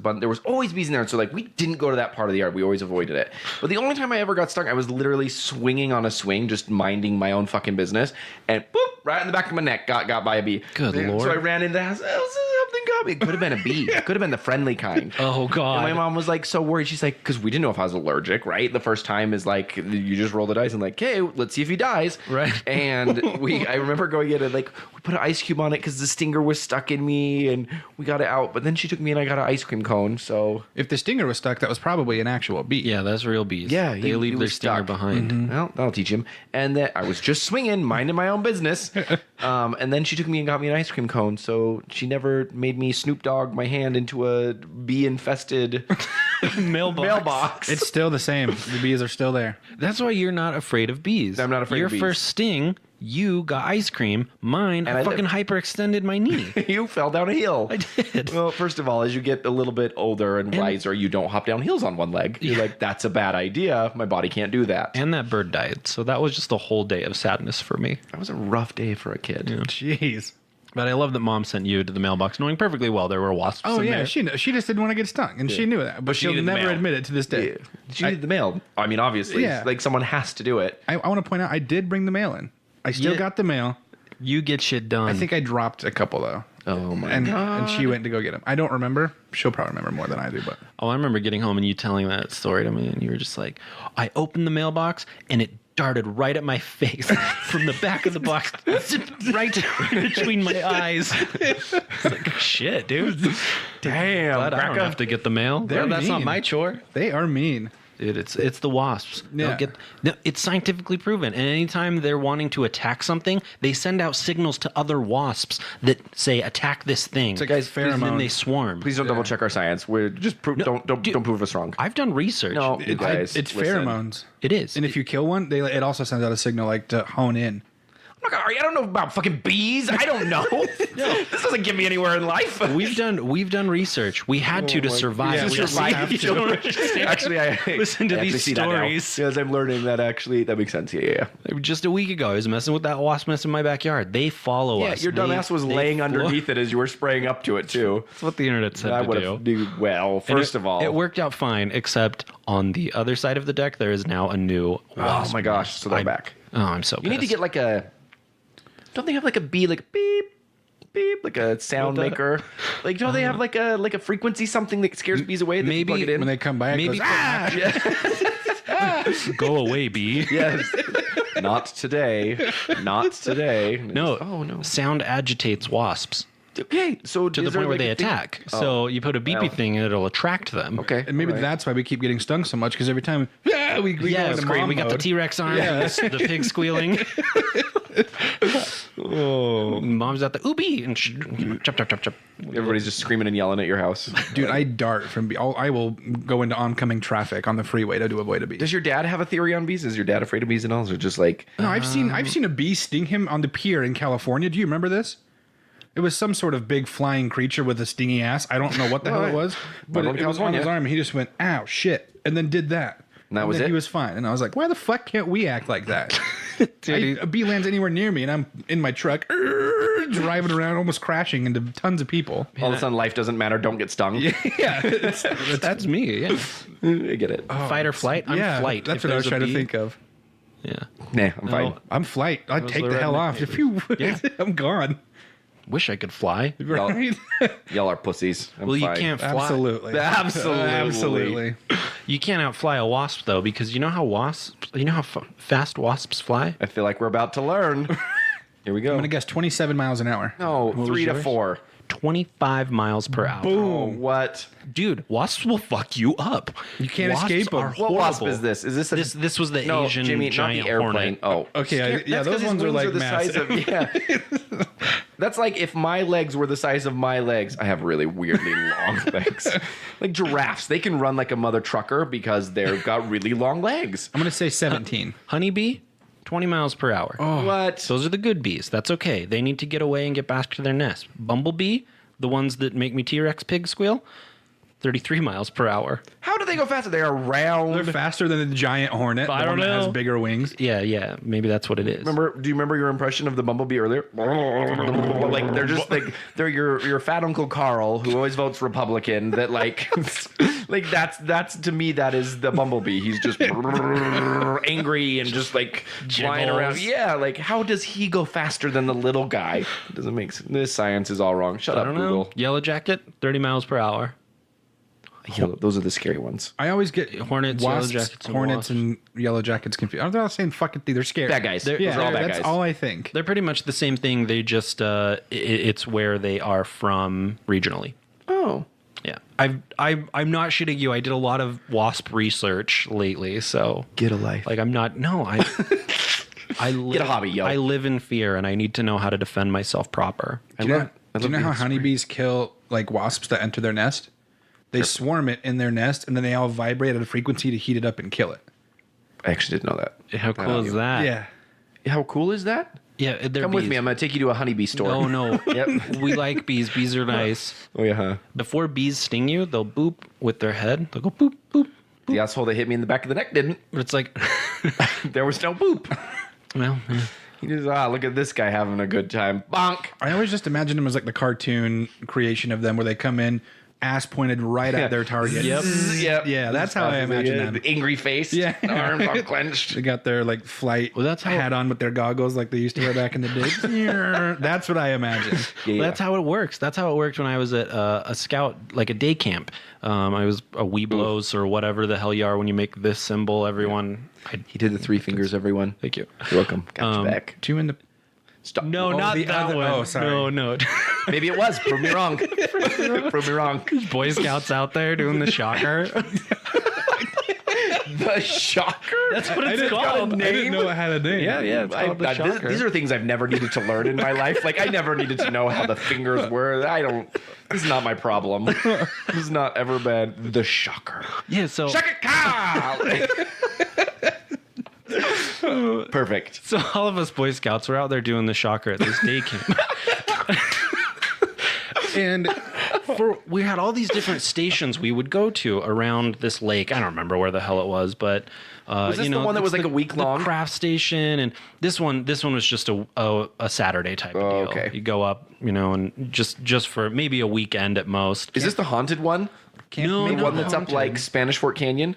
always bees in there, and so like we didn't go to that part of the yard. We always avoided it. But the only time I ever got stung, I was literally swinging on a swing, just minding my own fucking business, and boop, right in the back of my neck, got by a bee. Good So Lord. I ran into the house. Something got me. It could have been a bee. It could have been the friendly kind. Oh, God. And my mom was like so worried. She's like, because we didn't know if I was allergic, right? The first time is like you just roll the dice and like, hey, let's see if he dies. Right. And I remember going in and like we put an ice cube on it because the stinger was stuck in me, and we got it out. But then she took me and I got an ice cream cone. So If the stinger was stuck, that was probably an actual bee. yeah, that's real bees. Yeah, they he leave their was stinger stuck. behind. well, that'll teach him. And then I was just swinging, minding my own business. And then she took me and got me an ice cream cone. So she never made me Snoop Dogg my hand into a bee infested mailbox. It's still the same. The bees are still there. That's why you're not afraid of bees. I'm not afraid Your of bees. first sting, you got ice cream. Mine, And I I fucking hyperextended my knee. You fell down a hill. I did. Well, first of all, as you get a little bit older and wiser, you don't hop down hills on one leg. You're like, that's a bad idea. My body can't do that. And that bird died. So that was just a whole day of sadness for me. That was a rough day for a kid. Jeez. But I love that Mom sent you to the mailbox knowing perfectly well there were wasps Oh in yeah, there. she just didn't want to get stung, and she knew that, but she she'll needed the never mail. admit it to this day. Yeah. She needed the mail. I mean, obviously, Yeah. like someone has to do it. I want to point out I did bring the mail in. I still Yeah. got the mail. You get shit done. I think I dropped a couple though. Oh my And she went to go get them. I don't remember. She'll probably remember more than I do, but Oh, I remember getting home and you telling that story to me, and you were just like, I opened the mailbox and it darted right at my face from the back of the box, right between my eyes. It's like, shit, dude. damn. Glad I don't have to get the mail. They're That's not mean. my chore. they are mean. Dude, it's the wasps. Yeah. It's scientifically proven. And anytime they're wanting to attack something, they send out signals to other wasps that say, attack this thing. So guys, and then they pheromones. swarm. Please don't double check our science. We're just don't prove us wrong. I've done research. No, you guys, It's listen. pheromones. It is. And if you kill one, it also sends out a signal like to hone in. I'm not gonna, I don't know about fucking bees. I don't know. This doesn't get me anywhere in life. We've done research. We had to survive. Yeah, We to just survive. have to. You don't understand. Actually, I Listen to I actually these see that now. stories. Yes, I'm learning that actually that makes sense. Yeah. Just a week ago, I was messing with that wasp nest in my backyard. They follow Yeah, us. your dumbass was They laying flo- underneath it as you were spraying up to it too. That's what the internet said I to would do. have do well. And First it- of all, it worked out fine, except on the other side of the deck, there is now a new Oh wasp. my gosh! So they're back. Oh, I'm so You need to pissed. get like a. Don't they have like a bee, like a beep, beep, like a sound What the- maker? Like, don't they have like a frequency, something that scares bees away? That you Maybe plug it in. When they come by, it Maybe goes, ah! go away, bee. Yes. Not today. Not today. No, Oh no. sound agitates wasps Okay. So to the point where they attack. So you put a beepy well. thing and it'll attract them. Okay. And maybe alright. that's why we keep getting stung so much, because every time we Yeah, go it's into great. mom We got the mode. T-Rex arm, the pig squealing. Mom's at the ooby and chop, chop, chop, chop. Everybody's just screaming and yelling at your house. Dude, I dart from bee. I will go into oncoming traffic on the freeway to avoid a bee. Does your dad have a theory on bees? Is your dad afraid of bees at all? Or just like No, I've seen a bee sting him on the pier in California. Do you remember this? It was some sort of big flying creature with a stingy ass. I don't know what the hell it was, but Remember it was on his California? arm. And he just went, "Ow, shit," and then did that. And that was then it? He was fine, and I was like, "Why the fuck can't we act like that?" Dude, A bee lands anywhere near me, and I'm in my truck, driving around, almost crashing into tons of people. all of a sudden life doesn't matter, don't get stung? Yeah, that's me. Yeah. I get it. Fight or flight. I'm yeah, flight. That's If what I was there's a trying to bee- think of. Yeah. Nah, I'm fine. I'm flight. I'd take the hell off if you would. Yeah. I'm gone. Wish I could fly. Right? Y'all are pussies. I'm Well, you fine. can't fly. Absolutely. Absolutely. You can't outfly a wasp though, because you know how fast wasps fly. I feel like we're about to learn. Here we go. I'm gonna guess 27 miles an hour. No, was 3 to yours? 4. 25 miles per hour. Oh, what? Dude, wasps will fuck you up. You can't Wasps escape 'em. are What wasp horrible. is this? Is this a This was the no, Asian Jimmy, giant not the airplane. hornet. Oh, Okay, yeah, That's 'cause those his ones are wings like the size of yeah. That's like if my legs were the size of my legs. I have really weirdly long legs, like giraffes. They can run like a mother trucker because they've got really long legs. I'm gonna say 17. Honeybee, 20 miles per hour. What? Those are the good bees. That's okay. They need to get away and get back to their nest. Bumblebee, the ones that make me T-Rex pig squeal, 33 miles per hour. How do they go faster? They're round. They're faster than the giant hornet. I The don't one that know. has bigger wings. Yeah, maybe that's what it is. Do you remember your impression of the bumblebee earlier? Like they're just like they're your fat Uncle Carl who always votes Republican. That like like that's to me that is the bumblebee. He's just angry and just like flying around. Jiggles. Yeah, like how does he go faster than the little guy? It doesn't make sense. This science is all wrong. Shut I up, don't know. Google. Yellow jacket, 30 miles per hour. Those are the scary ones. I always get Hornets, wasps, yellow jackets, and hornets, wasps. and yellow jackets confused. They're all the same fucking thing. They're scary. Bad guys. They're- Those Yeah, are all bad that's guys. all I think. They're pretty much the same thing. They just it's where they are from regionally. Oh. Yeah, I'm not shitting you. I did a lot of wasp research lately, so Get a life. like I'm not. No, I live, a hobby, yo. I live in fear, and I need to know how to defend myself proper. I Do you know, love- I do you love know how being honeybees kill like wasps that enter their nest? They swarm it in their nest, and then they all vibrate at a frequency to heat it up and kill it. I actually didn't know that. How cool is that? Yeah. How cool is that? Yeah. They're Come with bees. me. I'm gonna take you to a honeybee store. No, no. Yep. We like bees. Bees are nice. Oh yeah. Huh? Before bees sting you, they'll boop with their head. They'll go boop, boop. The asshole that hit me in the back of the neck didn't. But it's like, There was no boop. well, He just look at this guy having a good time. Bonk. I always just imagine them as like the cartoon creation of them where they come in, ass pointed right at their target. Yep. Yep. Yeah, that's how I imagine them. The angry face. Yeah. Arms all clenched. They got their like flight Well, that's how- hat on with their goggles like they used to wear back in the day. That's what I imagine. Yeah. That's how it works. That's how it worked when I was at a scout, like a day camp. I was a Weeblos or whatever the hell you are when you make this symbol. Everyone, He did the three fingers, everyone. thank you. You're welcome. Got you back. Two in the Stop. No, Oh, not the that other- one. oh, sorry. No. Maybe it was. Prove me wrong. Prove me wrong. Boy Scouts out there doing the shocker. The shocker. That's what I it's didn't called. got a I didn't know it had a name. Yeah. It's called the shocker. These are things I've never needed to learn in my life. Like I never needed to know how the fingers were. I don't. This is not my problem. This has not ever been the shocker. Yeah. So Shaka cow. Perfect. So all of us Boy Scouts were out there doing the shocker at this day camp. And we had all these different stations we would go to around this lake. I don't remember where the hell it was, but Was this the one that was it's like a week long? The craft station, and this one was just a Saturday type of Oh, deal. okay. You go up, and just for maybe a weekend at most. Is this the haunted one? No, The no, one that's up haunted. like Spanish Fort Canyon?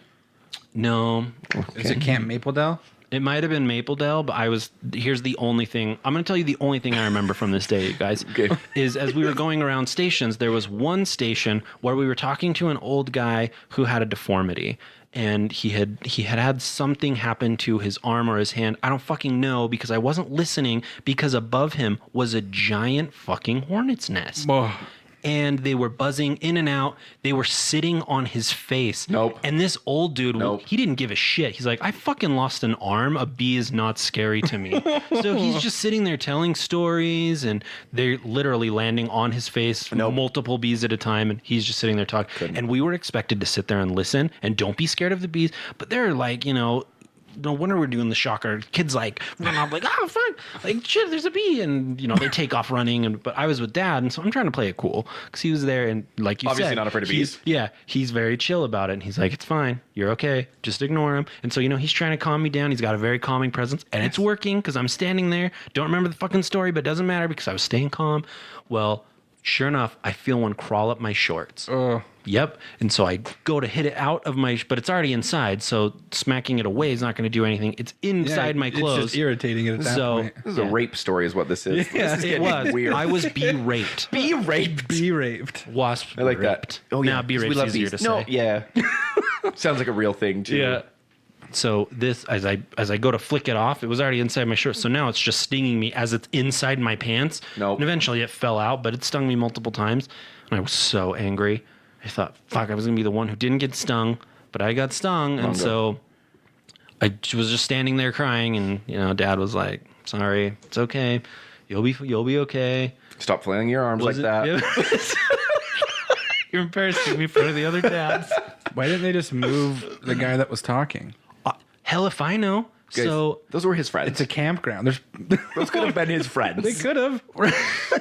no. Is it Camp Mapledale? It might have been Mapledale, but here's the only thing. I'm going to tell you the only thing I remember from this day, you guys, Okay. is as we were going around stations, there was one station where we were talking to an old guy who had a deformity. And he had something happen to his arm or his hand. I don't fucking know because I wasn't listening because above him was a giant fucking hornet's nest. Oh, And they were buzzing in and out. They were sitting on his face. Nope. And this old dude, Nope. he didn't give a shit. He's like, I fucking lost an arm. A bee is not scary to me. So he's just sitting there telling stories, and they're literally landing on his face, multiple bees at a time, and he's just sitting there talking. And we were expected to sit there and listen, and don't be scared of the bees. But they're like, no wonder we're doing the shocker. Kids like run off like, oh fuck, like shit, there's a bee, and they take off running. But I was with Dad, and so I'm trying to play it cool because he was there, and like you Obviously said, not afraid of he's- bees. Yeah, he's very chill about it, and he's like, it's fine, you're okay, just ignore him. And so he's trying to calm me down. He's got a very calming presence, and it's working because I'm standing there. Don't remember the fucking story, but it doesn't matter because I was staying calm. Well, sure enough, I feel one crawl up my shorts. oh. Yep. And so I go to hit it out of my, but it's already inside. So smacking it away is not going to do anything. It's inside my clothes. It's just irritating at that So- point. This is a rape story, is what this is. This is It getting was. weird. I was bee raped. Be raped. Be raped. Wasp. I like raped. that. Oh yeah, Now bee 'cause we raped love easier bees. to say. No, yeah. Sounds like a real thing too. Yeah. So this, as I go to flick it off, it was already inside my shirt. So now it's just stinging me as it's inside my pants. Nope. And eventually it fell out, but it stung me multiple times. And I was so angry. I thought, fuck, I was going to be the one who didn't get stung, but I got stung. And so I was just standing there crying. And, you know, Dad was like, sorry, it's okay. You'll be okay. Stop flailing your arms like that. You're embarrassing me in front of the other dads. Why didn't they just move the guy that was talking? Hell if I know. Guys, So those were his friends. It's a campground. Those could have been his friends. They could have.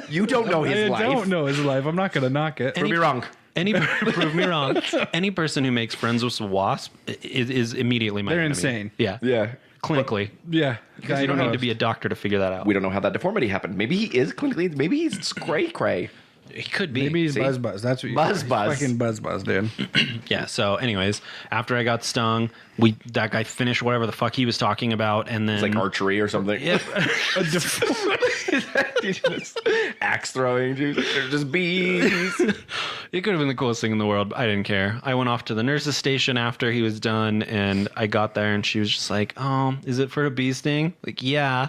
You don't know his life. I don't know his life. I'm not going to knock it. Prove me wrong. Prove me wrong. Any person who makes friends with a wasp is immediately my They're enemy. insane. Yeah. Yeah. Clinically. Yeah. Because you don't need to be a doctor to figure that out. We don't know how that deformity happened. Maybe he is clinically. Maybe he's cray. He could be. Maybe he's See? Buzz. That's what you Buzz. Fucking Buzz, dude. Yeah. So, anyways, after I got stung, that guy finished whatever the fuck he was talking about, and then It's like archery or something. Yep. Axe throwing. Dude. They're just bees. It could have been the coolest thing in the world. I didn't care. I went off to the nurse's station after he was done, and I got there, and she was just like, "Oh, is it for a bee sting?" Like, yeah.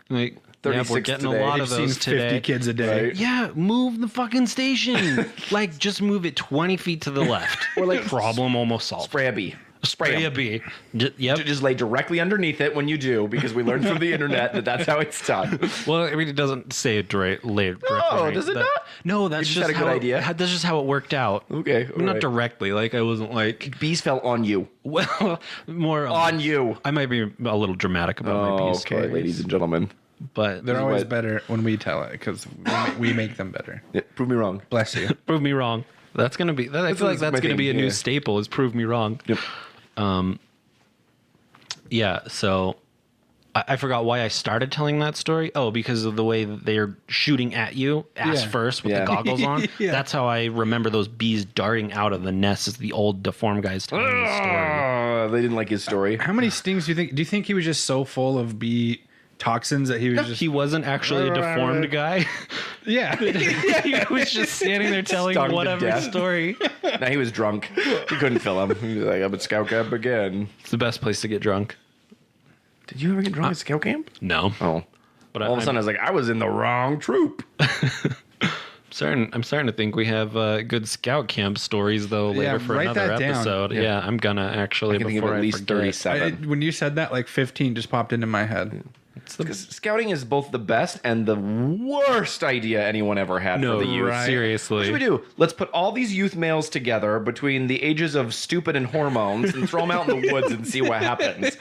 I'm like, yeah, we're 36 getting today. a lot I've of seen those 50 today. kids a day. Right. Yeah, move the fucking station. Like, just move it 20 feet to the left. Or like problem almost solved. spray a bee. Spray a bee. Yep. Just lay directly underneath it when you do, because we learned from the internet that that's how it's done. Well, I mean, it doesn't say it directly. does it not? No, that's just just had a good how idea? That's just how it worked out. Okay, I mean, not alright. directly. Like, I wasn't like, Bees fell on you. well, more On you. I might be a little dramatic about my Oh, bee okay, stories, ladies and gentlemen. but They're always what- better when we tell it because we make them better. Yeah, prove me wrong. Bless you. prove me wrong. That's gonna be. I feel like my that's gonna be a thing, new yeah. staple. Is prove me wrong. Yep. Yeah, so I forgot why I started telling that story. Oh, because of the way that they're shooting at you ass Yeah. first with Yeah. the goggles on. Yeah. That's how I remember those bees darting out of the nest as the old deformed guys telling the story. They didn't like his story. How many stings do you think? Do you think he was just so full of bee toxins that he was just? He wasn't actually a deformed guy. Yeah. He was just standing there telling Stung to whatever death. story. No, he was drunk. He couldn't fill him. He was like, I'm at scout camp again. It's the best place to get drunk. Did you ever get drunk at scout camp? No. Oh. But All of a sudden, I was like, I was in the wrong troop. I'm starting to think we have good scout camp stories though later Yeah, for write another that down. episode. Yeah. I'm gonna actually I can think of before at I least forget. 37. When you said that, like 15 just popped into my head. Because scouting is both the best and the worst idea anyone ever had No, for the youth. seriously. What should we do? Let's put all these youth males together between the ages of stupid and hormones and throw them out in the woods and see what happens.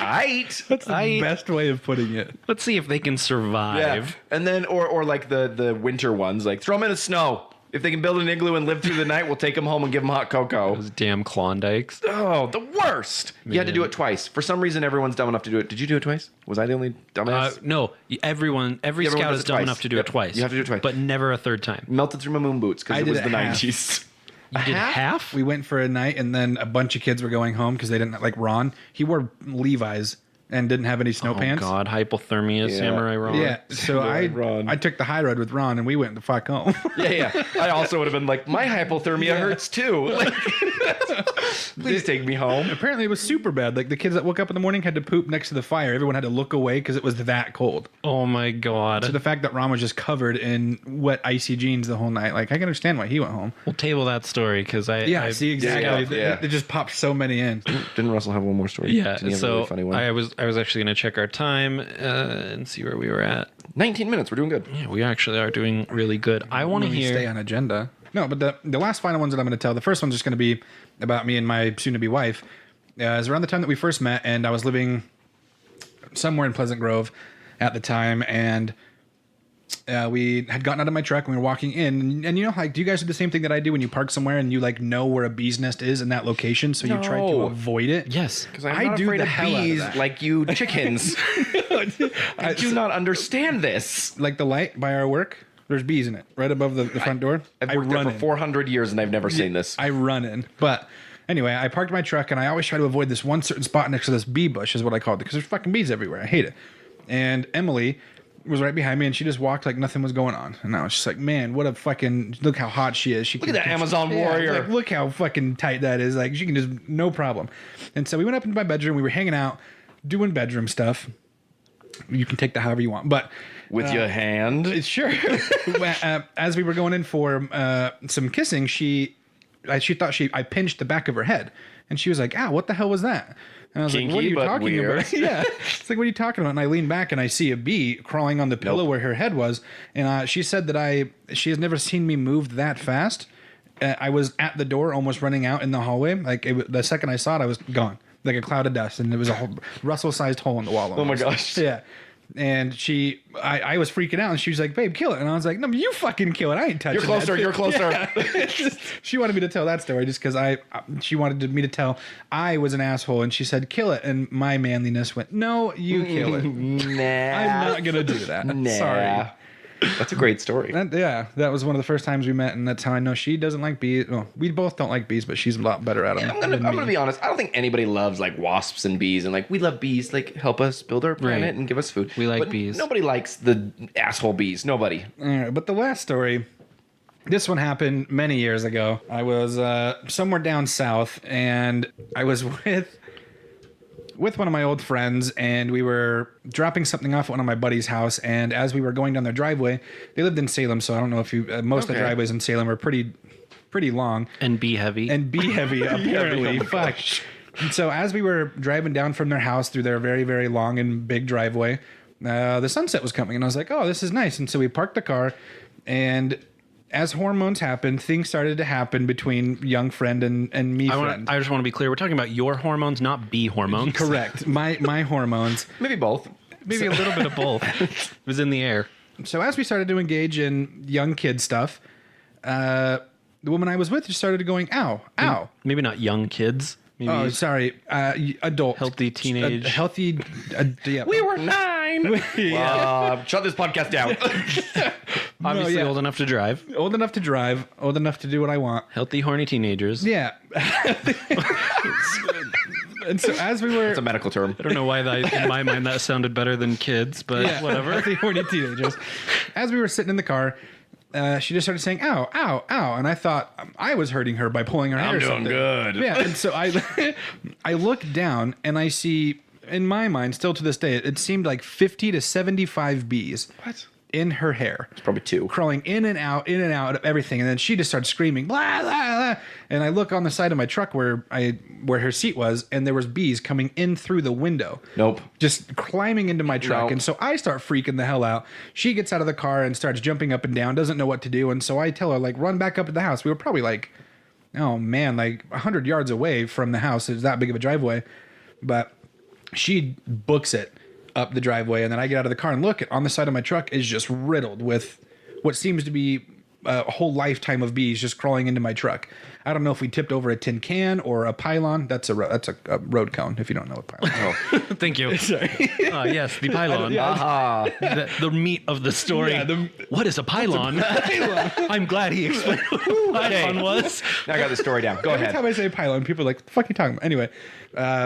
Right? That's the best way of putting it. Let's see if they can Yeah. survive. And then, or like the winter ones, like throw them in the snow. If they can build an igloo and live through the night, we'll take them home and give them hot cocoa. Those damn Klondikes. Oh, the worst. You had to do it twice. For some reason, everyone's dumb enough to do it. Did you do it twice? Was I the only dumbass? No, every Everyone scout does is it dumb twice. enough to do Yep. it twice. You have to do it twice. but never a third time. Melted through my moon boots because I it did was it the half. 90s. You did half? We went for a night, and then a bunch of kids were going home because they didn't like Ron. He wore Levi's and didn't have any snow Oh pants. God, hypothermia, Yeah. Samurai Ron. Yeah, so Ron. I took the high road with Ron, and we went the fuck home. Yeah. I also would have been like, my hypothermia hurts too. Like, please take me home. Apparently, it was super bad. Like the kids that woke up in the morning had to poop next to the fire. Everyone had to look away because it was that cold. Oh my God. So the fact that Ron was just covered in wet, icy jeans the whole night, like I can understand why he went home. We'll table that story because I See exactly. Yeah. It just popped so many in. Didn't Russell have one more story? Yeah, Didn't he have a so really funny one? I was actually going to check our time and see where we were at. 19 minutes. We're doing good. Yeah, we actually are doing really good. I want to We hear. stay on agenda. No, but the last final ones that I'm going to tell. The first one's just going to be about me and my soon-to-be wife. It was around the time that we first met, and I was living somewhere in Pleasant Grove at the time, and we had gotten out of my truck and we were walking in, and you know, like, do you guys do the same thing that I do when you park somewhere and you like know where a bee's nest is in that location, so you try to No. avoid it? Yes. Because I'm I not do afraid the of hell out of bees that. like you chickens. I do not understand this. Like the light by our work, there's bees in it right above the front door. I've worked there for in. 400 years and I've never seen this. I run in. But anyway, I parked my truck and I always try to avoid this one certain spot next to this bee bush, is what I call it, because there's fucking bees everywhere. I hate it. And Emily was right behind me, and she just walked like nothing was going on. And I was just like, man, what a fucking look how hot she is. Look at that Amazon warrior. Like, look how fucking tight that is. Like she can just no problem. And so we went up into my bedroom. We were hanging out, doing bedroom stuff. You can take that however you want, but With your hand. sure. As we were going in for some kissing, she thought I pinched the back of her head, and she was like, "Ah, what the hell was that?" And I was like, "What are Kinky, you but talking weird. about?" Yeah, it's like, "What are you talking about?" And I lean back and I see a bee crawling on the pillow where her head was, and she said that she has never seen me move that fast. I was at the door, almost running out in the hallway. Like the second I saw it, I was gone, like a cloud of dust, and there was a whole Russell-sized hole in the wall. Oh my almost. gosh. Yeah. And I was freaking out, and she was like, "Babe, kill it." And I was like, "No, you fucking kill it. I ain't touching You're that closer. thing." You're closer. She wanted me to tell that story just because she wanted me to tell I was an asshole, and she said, "Kill it." And my manliness went, "No, you kill it. Nah. I'm not gonna do that. Sorry." That's a great story. That was one of the first times we met, and that's how I know she doesn't like bees. Well, we both don't like bees, but she's a lot better at them. I'm gonna be honest. I don't think anybody loves like wasps and bees, and like we love bees, like help us build our planet Right. and give us food. We like But bees. Nobody likes the asshole bees. Nobody. All right, but the last story, this one happened many years ago. I was somewhere down south, and I was with one of my old friends, and we were dropping something off at one of my buddy's house. And as we were going down their driveway, they lived in Salem, so I don't know if you. Most of the Okay. driveways in Salem are pretty long And bee heavy. and bee heavy apparently. Oh my Fuck. And so as we were driving down from their house through their very, very long and big driveway, the sunset was coming, and I was like, "Oh, this is nice." And so we parked the car, and as hormones happened, things started to happen between young friend and me friend. I just want to be clear. We're talking about your hormones, not bee hormones. Correct. My hormones. Maybe both. Maybe a little bit of both. It was in the air. So as we started to engage in young kid stuff, the woman I was with just started going, "Ow, ow." Maybe not young kids. Maybe Oh, sorry. Adult. healthy teenage. Healthy. Yeah. We were 9. Shut this podcast down. obviously yeah. old enough to drive. Old enough to drive. Old enough to do what I want. Healthy, horny teenagers. Yeah. And so as we were It's a medical term. I don't know why that, in my mind, that sounded better than kids, but whatever. healthy, horny teenagers. As we were sitting in the car, she just started saying, "Ow, ow, ow," and I thought I was hurting her by pulling her hair. I'm or doing something. good. Yeah, and so I look down and I see, in my mind, still to this day, it seemed like 50 to 75 bees. What? In her hair. It's probably 2. Crawling in and out of everything, and then she just starts screaming, blah, blah, blah. And I look on the side of my truck where her seat was, and there was bees coming in through the window. Nope. Just climbing into my truck. Nope. And so I start freaking the hell out. She gets out of the car and starts jumping up and down, doesn't know what to do. And so I tell her, like, run back up to the house. We were probably like, oh man, like 100 yards away from the house. It's that big of a driveway. But she books it up the driveway, and then I get out of the car and look, on the side of my truck is just riddled with what seems to be a whole lifetime of bees just crawling into my truck. I don't know if we tipped over a tin can or a pylon. That's a road cone, if you don't know what pylon is. Thank you. Sorry. Yes, the pylon. The meat of the story. Yeah, what is a pylon? I'm glad he explained what a pylon was. Now I got the story down. Go Every ahead. time I say pylon, people are like, "The fuck are you talking about?" Anyway,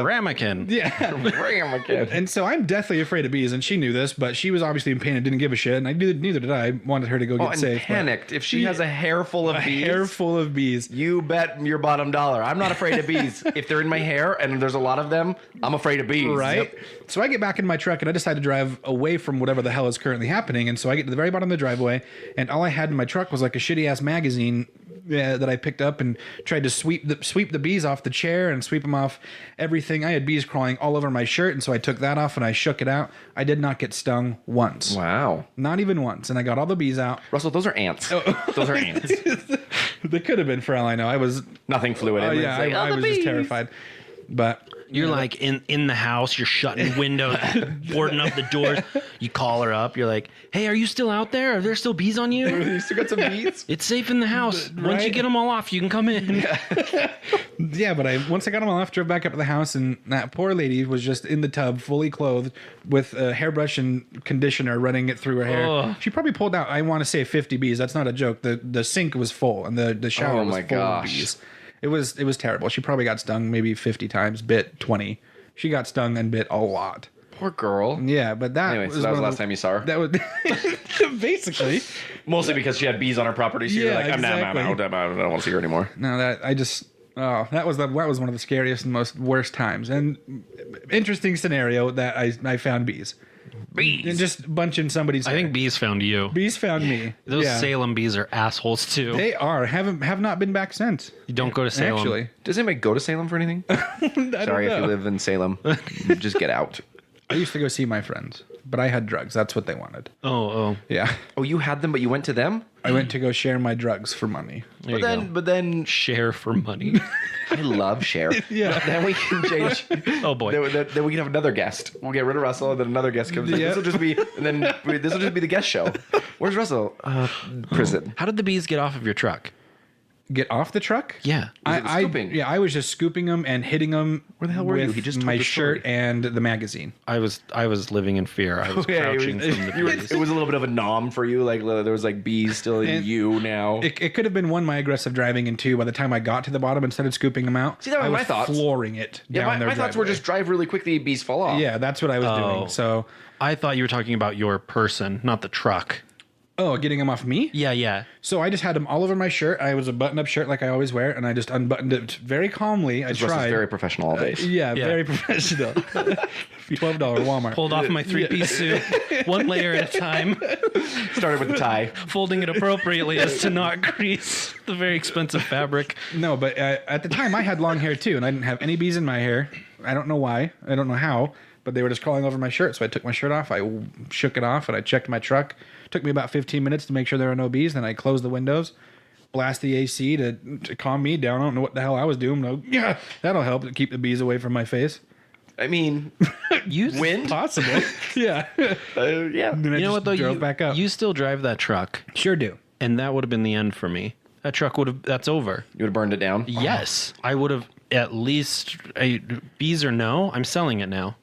Ramekin. yeah. Ram again. And so I'm deathly afraid of bees, and she knew this, but she was obviously in pain and didn't give a shit, and neither did I. I wanted her to go get And safe. but panicked. If she has a hair full of a bees, hair full of bees. you bet your bottom dollar. I'm not afraid of bees. If they're in my hair and there's a lot of them, I'm afraid of bees. Right? Yep. So I get back in my truck and I decide to drive away from whatever the hell is currently happening. And so I get to the very bottom of the driveway, and all I had in my truck was like a shitty ass magazine that I picked up and tried to sweep the bees off the chair and sweep them off everything. I had bees crawling all over my shirt, and so I took that off and I shook it out. I did not get stung once. Wow. Not even once. And I got all the bees out. Russell, those are ants. Those are ants. They could have been, for all I know. I was, Nothing fluid. oh yeah, I was just terrified. But You're like in the house, you're shutting windows, boarding up the doors. You call her up. You're like, "Hey, are you still out there? Are there still bees on you? You still got some bees? It's safe in the house. Once you Right? get them all off, you can come in." yeah, but once I got them all off, drove back up to the house, and that poor lady was just in the tub, fully clothed, with a hairbrush and conditioner running it through her hair. Ugh. She probably pulled out, I want to say 50 bees. That's not a joke. The sink was full, and the shower Oh was my full gosh. of bees. It was terrible. She probably got stung maybe 50 times, bit 20. She got stung and bit a lot. Poor girl. Yeah, but that Anyway, was so that was the one of last time you saw her. That was basically. Mostly because she had bees on her property. So you're Yeah, like, I'm exactly. out. I don't want to see her anymore. No, that was one of the scariest and most worst times. And interesting scenario that I found bees. Bees. And just bunching somebody's I hair. think bees found you. Bees found me. Those Yeah. Salem bees are assholes too. They are. Have not been back since. You don't go to Salem. Actually. Does anybody go to Salem for anything? Sorry if you live in Salem. Just get out. I used to go see my friends, but I had drugs. That's what they wanted. Oh. Yeah. Oh, you had them, but you went to them? I went to go share my drugs for money. There you go. But then Share for money. I love share. Yeah. Then we can change. Oh boy. Then we can have another guest. We'll get rid of Russell, and then another guest comes. Yeah. This will just be, and then this will just be the guest show. Where's Russell? Prison. How did the bees get off of your truck? Get off the truck? Yeah. it scooping? I was just scooping them and hitting them. Where the hell were you? with He just told my the shirt story. and the magazine. I was living in fear. I was crouching from the bees. It was a little bit of a nom for you. Like there was like bees still in And you now. It could have been one, my aggressive driving, and two, by the time I got to the bottom and started scooping them out, See, that was I was my thoughts. flooring it Yeah, down their my thoughts were driveway. just drive really quickly, bees fall off. Yeah, that's what I was Oh. doing. So, I thought you were talking about your person, not the truck. getting them off me? Yeah. So I just had them all over my shirt. I was a button-up shirt like I always wear, and I just unbuttoned it very calmly. I Russ is tried. very professional all days. Yeah. Very professional. $12 Walmart. Pulled off my three-piece suit, one layer at a time, Started with the tie. folding it appropriately as to not grease the very expensive fabric. No, but at the time I had long hair too, and I didn't have any bees in my hair. I don't know why. I don't know how, but they were just crawling over my shirt. So I took my shirt off. I shook it off, and I checked my truck. Took me about 15 minutes to make sure there were no bees. Then I closed the windows, blast the AC to calm me down. I don't know what the hell I was doing. No, yeah, that'll help to keep the bees away from my face. I mean, wind? Possible. Yeah. Yeah. Then I You know just what though? drove back up. You still drive that truck, Sure do. and that would have been the end for me. That truck would have. That's over. You would have burned it down? Yes, I would have at least. Bees or no, I'm selling it now.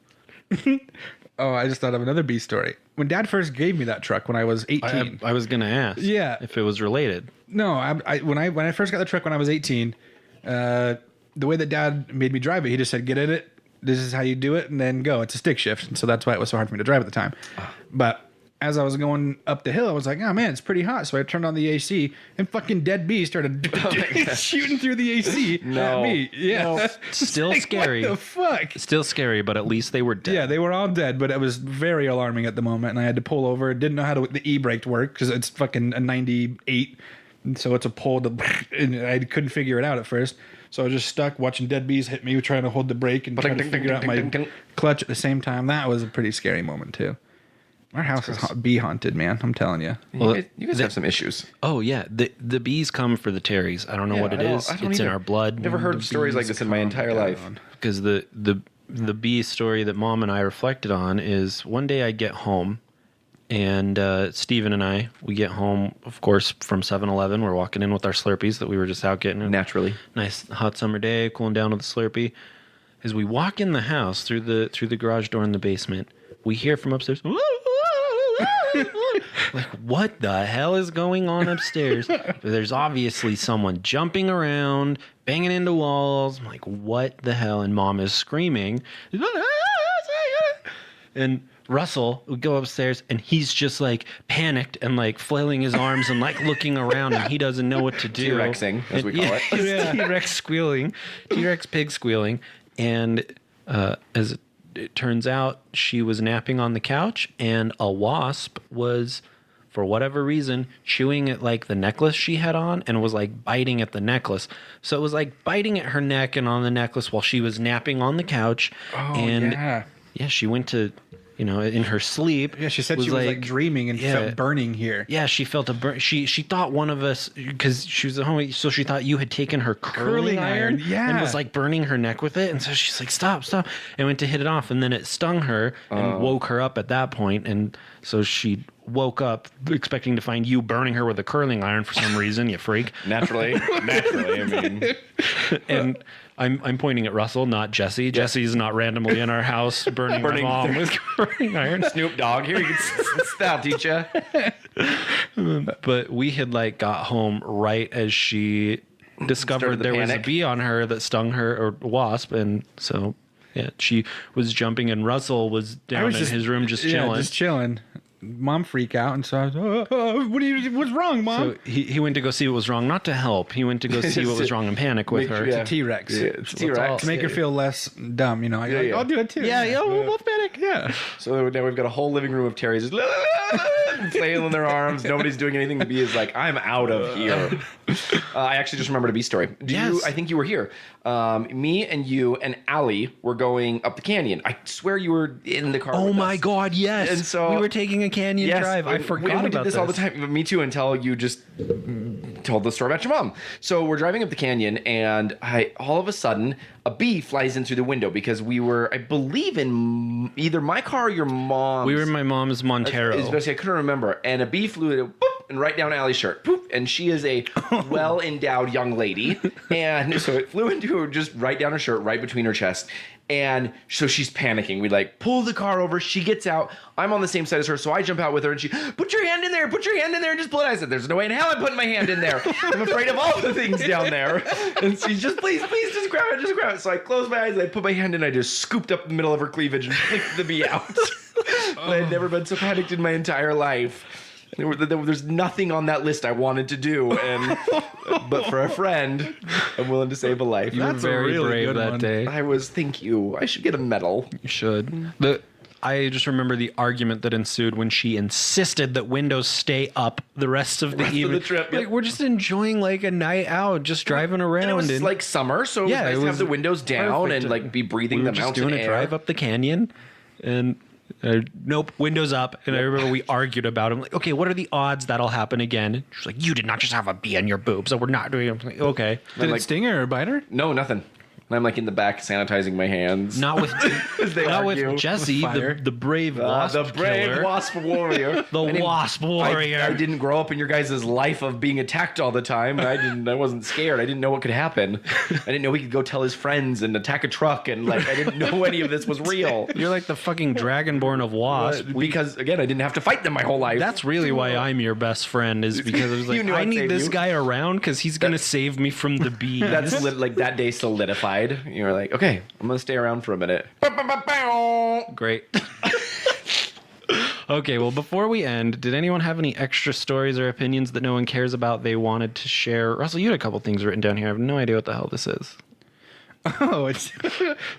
Oh, I just thought of another bee story. When Dad first gave me that truck when I was 18. I was gonna ask. Yeah. If it was related. No, when I first got the truck when I was 18, the way that Dad made me drive it, he just said, "Get in it. This is how you do it, and then go." It's a stick shift, and so that's why it was so hard for me to drive at the time. But as I was going up the hill, I was like, "Oh man, it's pretty hot." So I turned on the AC, and fucking dead bees started shooting through the AC No. at me. Yeah, No. Still Like, scary. What the fuck? Still scary, but at least they were dead. Yeah, they were all dead, but it was very alarming at the moment, and I had to pull over. Didn't know how the e-brake worked because it's fucking a 98, and so it's a pull to, and I couldn't figure it out at first. So I was just stuck watching dead bees hit me, trying to hold the brake and trying to figure out my clutch at the same time. That was a pretty scary moment too. Our house is bee haunted, man. I'm telling you. Well, You guys have some issues. Oh yeah, the bees come for the Terrys. I don't know what it is. I don't It's in either. our blood. Never heard stories like this in my entire life. Because the bee story that Mom and I reflected on is one day I get home, and Steven and we get home, of course, from 7-Eleven. We're walking in with our Slurpees that we were just out getting. Naturally. Nice hot summer day, cooling down with a Slurpee. As we walk in the house through the garage door in the basement, we hear from upstairs. Like, what the hell is going on upstairs? There's obviously someone jumping around, banging into walls. I'm like, what the hell? And Mom is screaming. And Russell would go upstairs, and he's just like panicked and like flailing his arms and like looking around, and he doesn't know what to do. T-Rexing, as we call it. Yeah, T-Rex squealing, T-Rex pig squealing. And as it turns out, she was napping on the couch, and a wasp was, for whatever reason, chewing at like the necklace she had on and was like biting at the necklace. So it was like biting at her neck and on the necklace while she was napping on the couch. Oh, and yeah. She went to, in her sleep. Yeah, she said she was like dreaming and felt burning here. Yeah, she felt a burn. She thought one of us, because she was at home, so she thought you had taken her curling iron yeah. and was like burning her neck with it. And so she's like, stop, and went to hit it off. And then it stung her and woke her up at that point. And so she woke up expecting to find you burning her with a curling iron for some reason, you freak. Naturally. I mean. And I'm pointing at Russell, not Jesse. Jesse's not randomly in our house burning my mom with curling iron. Snoop Dogg. Here, you can that'll teach you. But we had like got home right as she discovered Started the there was a panic. bee on her that stung her, or wasp, and so Yeah, she was jumping and Russell was down in his room just chilling. Yeah, just chilling. Mom freak out, and so I was, what's wrong, Mom? So he went to go see what was wrong, not to help. He went to go see what was wrong and panic with her. yeah. T-Rex. Yeah, it's T-Rex. To make her feel less dumb, you know. I'll do it too. We'll both panic. Yeah. So now we've got a whole living room of Terry's just flailing their arms. Nobody's doing anything. B is like, I'm out of here. I actually just remembered a B story. I think you were here. Me and you and Allie were going up the canyon. I swear you were in the car. Oh with my us. God, yes. And so we were taking a canyon drive. I forgot we about did this all the time. Me too, until you just told the story about your mom. So we're driving up the canyon, and all of a sudden a bee flies in through the window because we were, I believe, in either my car or your mom's. We were in my mom's Montero. I couldn't remember. And a bee flew boop, and right down Allie's shirt. Boop, and she is a well-endowed young lady. And so it flew into her, just right down her shirt, right between her chest. And so she's panicking. We like pull the car over. She gets out. I'm on the same side as her, so I jump out with her, and she, put your hand in there, and just pull it. I said, there's no way in hell I'm putting my hand in there. I'm afraid of all the things down there. And she's just, please, just grab it. So I close my eyes, I put my hand in, I just scooped up the middle of her cleavage and flicked the bee out. I had never been so panicked in my entire life. There's nothing on that list I wanted to do, but for a friend, I'm willing to save a life. You were very brave that day. Thank you. I should get a medal. You should. I just remember the argument that ensued when she insisted that windows stay up the rest of the evening. Trip. Like, we're just enjoying like a night out, just driving around. And it was like summer, so it was nice to have the windows down and like be breathing the mountain doing air. A drive up the canyon, and nope, windows up. And I remember we argued about it. I'm like, okay, what are the odds that'll happen again? She's like, you did not just have a bee on your boob, so we're not doing it. I'm like, okay. Did it sting her or bite her? No, nothing. And I'm like in the back sanitizing my hands. Not with Jesse, the brave wasp killer. Wasp warrior. Wasp warrior. I didn't grow up in your guys' life of being attacked all the time. I wasn't scared. I didn't know what could happen. I didn't know he could go tell his friends and attack a truck, and like I didn't know any of this was real. You're like the fucking dragonborn of wasp. Because again, I didn't have to fight them my whole life. That's really why I'm your best friend, is because I was like, I need this guy around because he's gonna save me from the bees. That's like that day solidified. You're like, okay, I'm gonna stay around for a minute. Great. Okay, well, before we end, did anyone have any extra stories or opinions that no one cares about they wanted to share? Russell, you had a couple things written down here. I have no idea what the hell this is. Oh,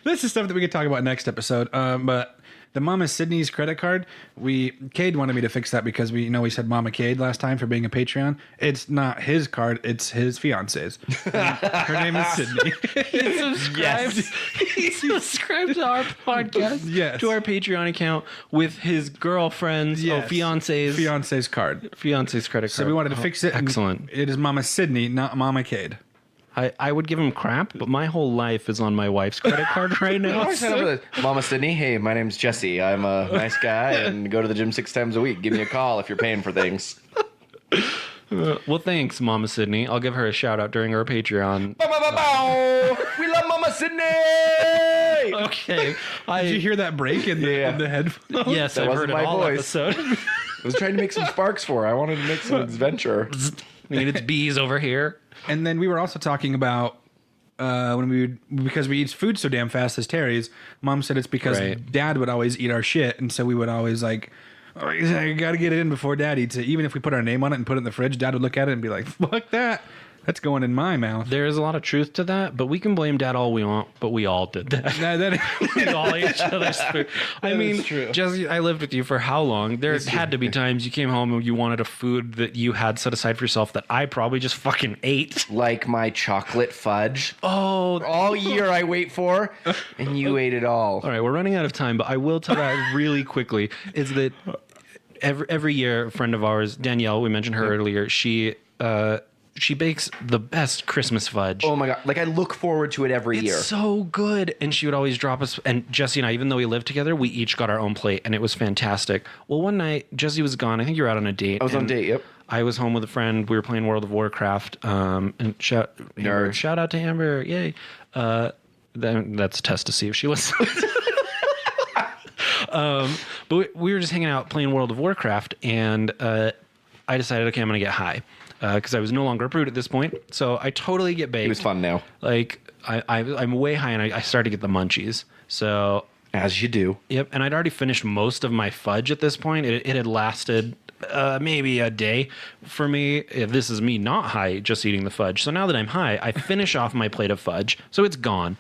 this is stuff that we could talk about next episode. But the Mama Sydney's credit card, Cade wanted me to fix that because we said Mama Cade last time for being a Patreon. It's not his card, it's his fiance's. Her name is Sydney. He subscribed to our podcast, to our Patreon account with his girlfriend's, fiance's card. Fiance's credit card. So we wanted to fix it. Excellent. It is Mama Sydney, not Mama Cade. I would give him crap, but my whole life is on my wife's credit card right now. Mama Sydney, hey, my name's Jesse. I'm a nice guy and go to the gym 6 times a week. Give me a call if you're paying for things. Well, thanks, Mama Sydney. I'll give her a shout out during our Patreon. We love Mama Sydney! Okay. Did you hear that break in the headphones? Yes, I've heard it all episode. I was trying to make some sparks for her. I wanted to make some adventure. It's bees over here. And then we were also talking about because we eat food so damn fast as Terry's. Mom said it's because Dad would always eat our shit, and so we would always like, oh, you got to get it in before Dad eats it. Even if we put our name on it and put it in the fridge, Dad would look at it and be like, "Fuck that." That's going in my mouth. There is a lot of truth to that, but we can blame Dad all we want, but we all did that. We all ate each other's food. I mean, Jesse, I lived with you for how long? There had to be times you came home and you wanted a food that you had set aside for yourself that I probably just fucking ate. Like my chocolate fudge. Oh. All year I wait for, and you ate it all. All right, we're running out of time, but I will tell that really quickly, is that every year, a friend of ours, Danielle, we mentioned her earlier, she bakes the best Christmas fudge. Oh my God. Like I look forward to it every year. It's so good. And she would always drop us. And Jesse and I, even though we lived together, we each got our own plate and it was fantastic. Well, one night, Jesse was gone. I think you were out on a date. I was on a date, yep. I was home with a friend. We were playing World of Warcraft. And shout out to Amber. Yay. That's a test to see if she listens. But we were just hanging out playing World of Warcraft. And I decided, okay, I'm going to get high. because I was no longer a prude at this point. So I totally get baked. It was fun now. Like I'm way high and I started to get the munchies. So As you do. yep, and I'd already finished most of my fudge at this point. It had lasted maybe a day for me. If this is me not high, just eating the fudge. So now that I'm high, I finish off my plate of fudge, so it's gone.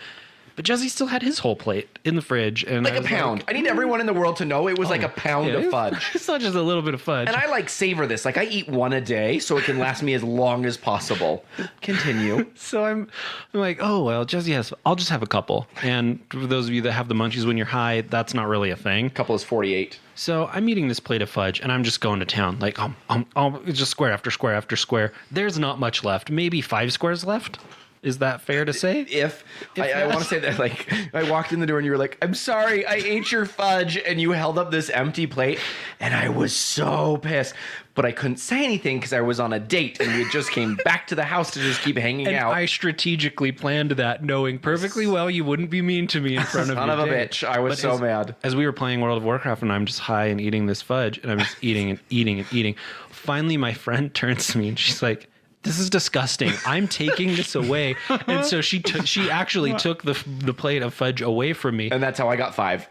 But Jesse still had his whole plate in the fridge, and Like a pound. I need everyone in the world to know it was like a pound yeah, of fudge. It's not just a little bit of fudge. And I like savor this. Like I eat one a day so it can last me as long as possible. Continue. So I'm like, oh well, Jesse has. I'll just have a couple. And for those of you that have the munchies when you're high, that's not really a thing. Couple is 48. So I'm eating this plate of fudge, and I'm just going to town. Like, it's just square after square after square. There's not much left. Maybe 5 squares left. Is that fair to say? If I want to say that, like, I walked in the door and you were like, I'm sorry, I ate your fudge, and you held up this empty plate, and I was so pissed. But I couldn't say anything because I was on a date, and we had just came back to the house to just keep hanging And out. I strategically planned that, knowing perfectly well you wouldn't be mean to me in front of Son your of a date. bitch. I was so mad. As we were playing World of Warcraft, and I'm just high and eating this fudge, and I'm just eating and eating and eating. Finally, my friend turns to me, and she's like, this is disgusting. I'm taking this away. And so she actually took the plate of fudge away from me. And that's how I got 5.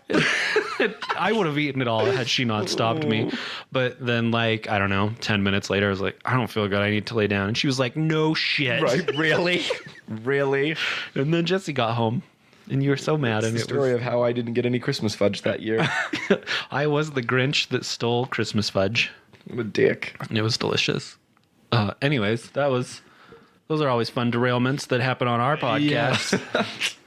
I would have eaten it all had she not stopped me. But then, like, I don't know, 10 minutes later, I was like, I don't feel good. I need to lay down. And she was like, no shit. Right? Really? Really? And then Jesse got home. And you were so mad. And The story of how I didn't get any Christmas fudge that year. I was the Grinch that stole Christmas fudge. I'm a dick. And it was delicious. Anyways, those are always fun derailments that happen on our podcast.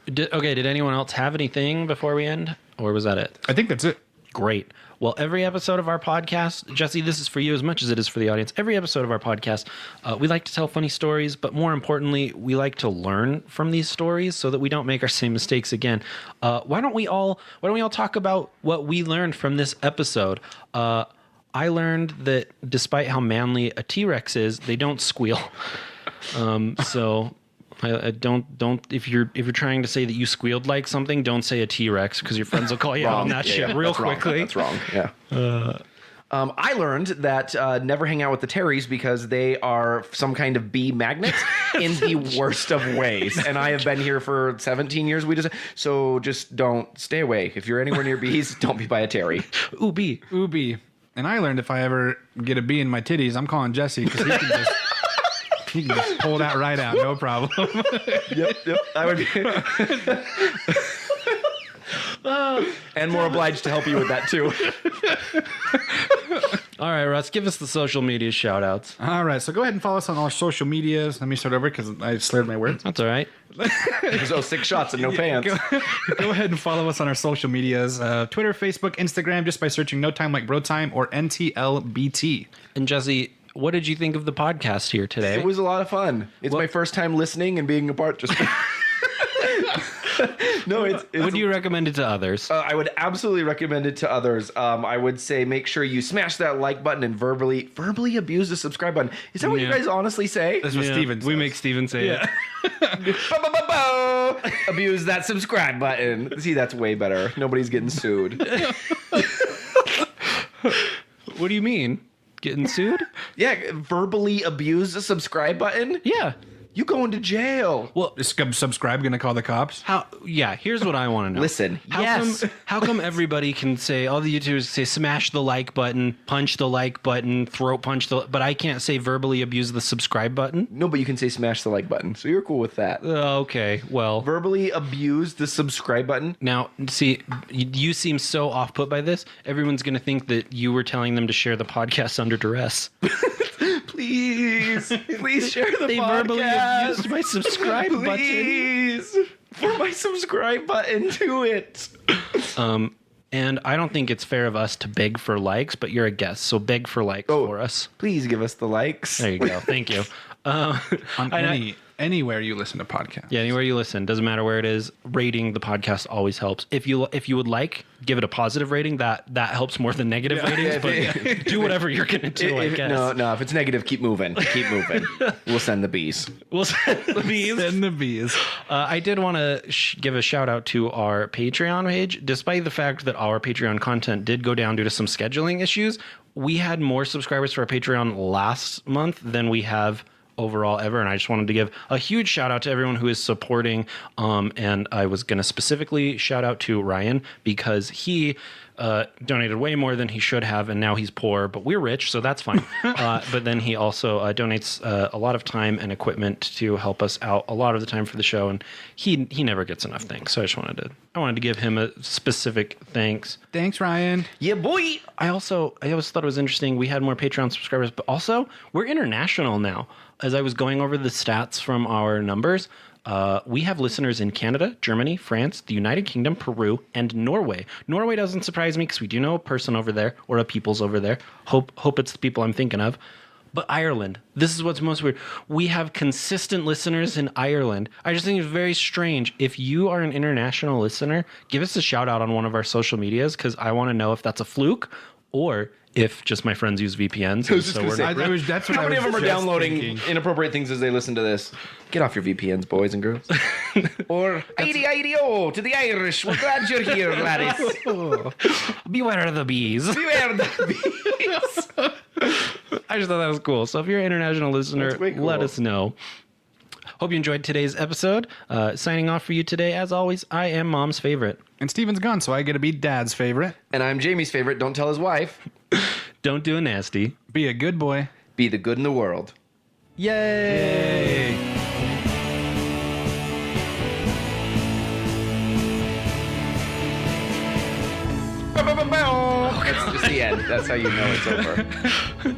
Did anyone else have anything before we end? Or was that it? I think that's it. Great. Well, every episode of our podcast, Jesse, this is for you as much as it is for the audience. Every episode of our podcast, we like to tell funny stories, but more importantly, we like to learn from these stories so that we don't make our same mistakes again. Why don't we all talk about what we learned from this episode? I learned that despite how manly a T-Rex is, they don't squeal. So I don't if you're trying to say that you squealed like something, don't say a T-Rex because your friends will call you out on that shit real that's wrong. quickly. That's wrong. Yeah. I learned that never hang out with the Terrys because they are some kind of bee magnet in the worst of ways. And I have been here for 17 years. So just don't stay away. If you're anywhere near bees, don't be by a Terry. Ooh, bee. Ubi. And I learned if I ever get a bee in my titties, I'm calling Jesse because he can just pull that right out, no problem. Yep. I would be. And more obliged to help you with that too. All right, Russ, give us the social media shout outs. All right, so go ahead and follow us on all social medias. Let me start over because I slurred my words. That's all right. So 6 shots and no pants. Go ahead and follow us on our social medias, Twitter, Facebook, Instagram, just by searching No Time Like Bro Time or NTLBT. And Jesse, what did you think of the podcast here today? It was a lot of fun. It's my first time listening and being a part. Just no, it's Would you recommend it to others? I would absolutely recommend it to others. I would say make sure you smash that like button and verbally abuse the subscribe button. Is that what you Yeah. guys honestly say? That's what Steven We says. make Steven say it. Abuse that subscribe button. See, that's way better. Nobody's getting sued. What do you mean? Getting sued? Yeah, verbally abuse the subscribe button. Yeah. You going to jail. Well, Is subscribe going to call the cops? here's what I want to know. Listen, How come everybody can say, all the YouTubers say smash the like button, punch the like button, throat punch but I can't say verbally abuse the subscribe button? No, but you can say smash the like button. So you're cool with that. Okay, well. Verbally abuse the subscribe button. Now, see, you seem so off put by this. Everyone's going to think that you were telling them to share the podcast under duress. Please share the They podcast. verbally abused my subscribe button. Please. For my subscribe button to it. And I don't think it's fair of us to beg for likes, but you're a guest, so beg for likes for us. Please give us the likes. There you go. Thank you. On I- Anywhere you listen to podcasts. Yeah, anywhere you listen, doesn't matter where it is. Rating the podcast always helps. If you would like, give it a positive rating. That helps more than negative ratings. But do whatever you're gonna do. I guess. No. If it's negative, keep moving. Keep moving. We'll send the bees. We'll send the bees. Send the bees. I did want to give a shout out to our Patreon page. Despite the fact that our Patreon content did go down due to some scheduling issues, we had more subscribers for our Patreon last month than we have overall ever, and I just wanted to give a huge shout out to everyone who is supporting, and I was going to specifically shout out to Ryan because he donated way more than he should have, and now he's poor, but we're rich, so that's fine. But then he also donates a lot of time and equipment to help us out a lot of the time for the show, and he never gets enough thanks, so I wanted to give him a specific thanks. Thanks, Ryan. Yeah, boy. I always thought it was interesting. We had more Patreon subscribers, but also we're international now. As I was going over the stats from our numbers, we have listeners in Canada, Germany, France, the United Kingdom, Peru, and Norway. Norway doesn't surprise me because we do know a person over there or a people's over there. Hope it's the people I'm thinking of. But Ireland, this is what's most weird. We have consistent listeners in Ireland. I just think it's very strange. If you are an international listener, give us a shout out on one of our social medias because I want to know if that's a fluke or if just my friends use VPNs. That's what How many of them are downloading inappropriate things as they listen to this? Get off your VPNs, boys and girls. Or IDO to the Irish. We're glad you're here, Gladys. Beware of the bees. Beware the bees. I just thought that was cool. So if you're an international listener, That's way cool. let us know. Hope you enjoyed today's episode. Signing off for you today, as always, I am Mom's favorite. And Steven's gone, so I get to be Dad's favorite. And I'm Jamie's favorite. Don't tell his wife. Don't do a nasty. Be a good boy. Be the good in the world. Yay! That's just the end. That's how you know it's over.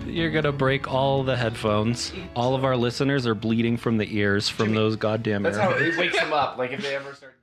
You're going to break all the headphones. All of our listeners are bleeding from the ears from those goddamn That's how earbuds. it wakes them up. Like if they ever start.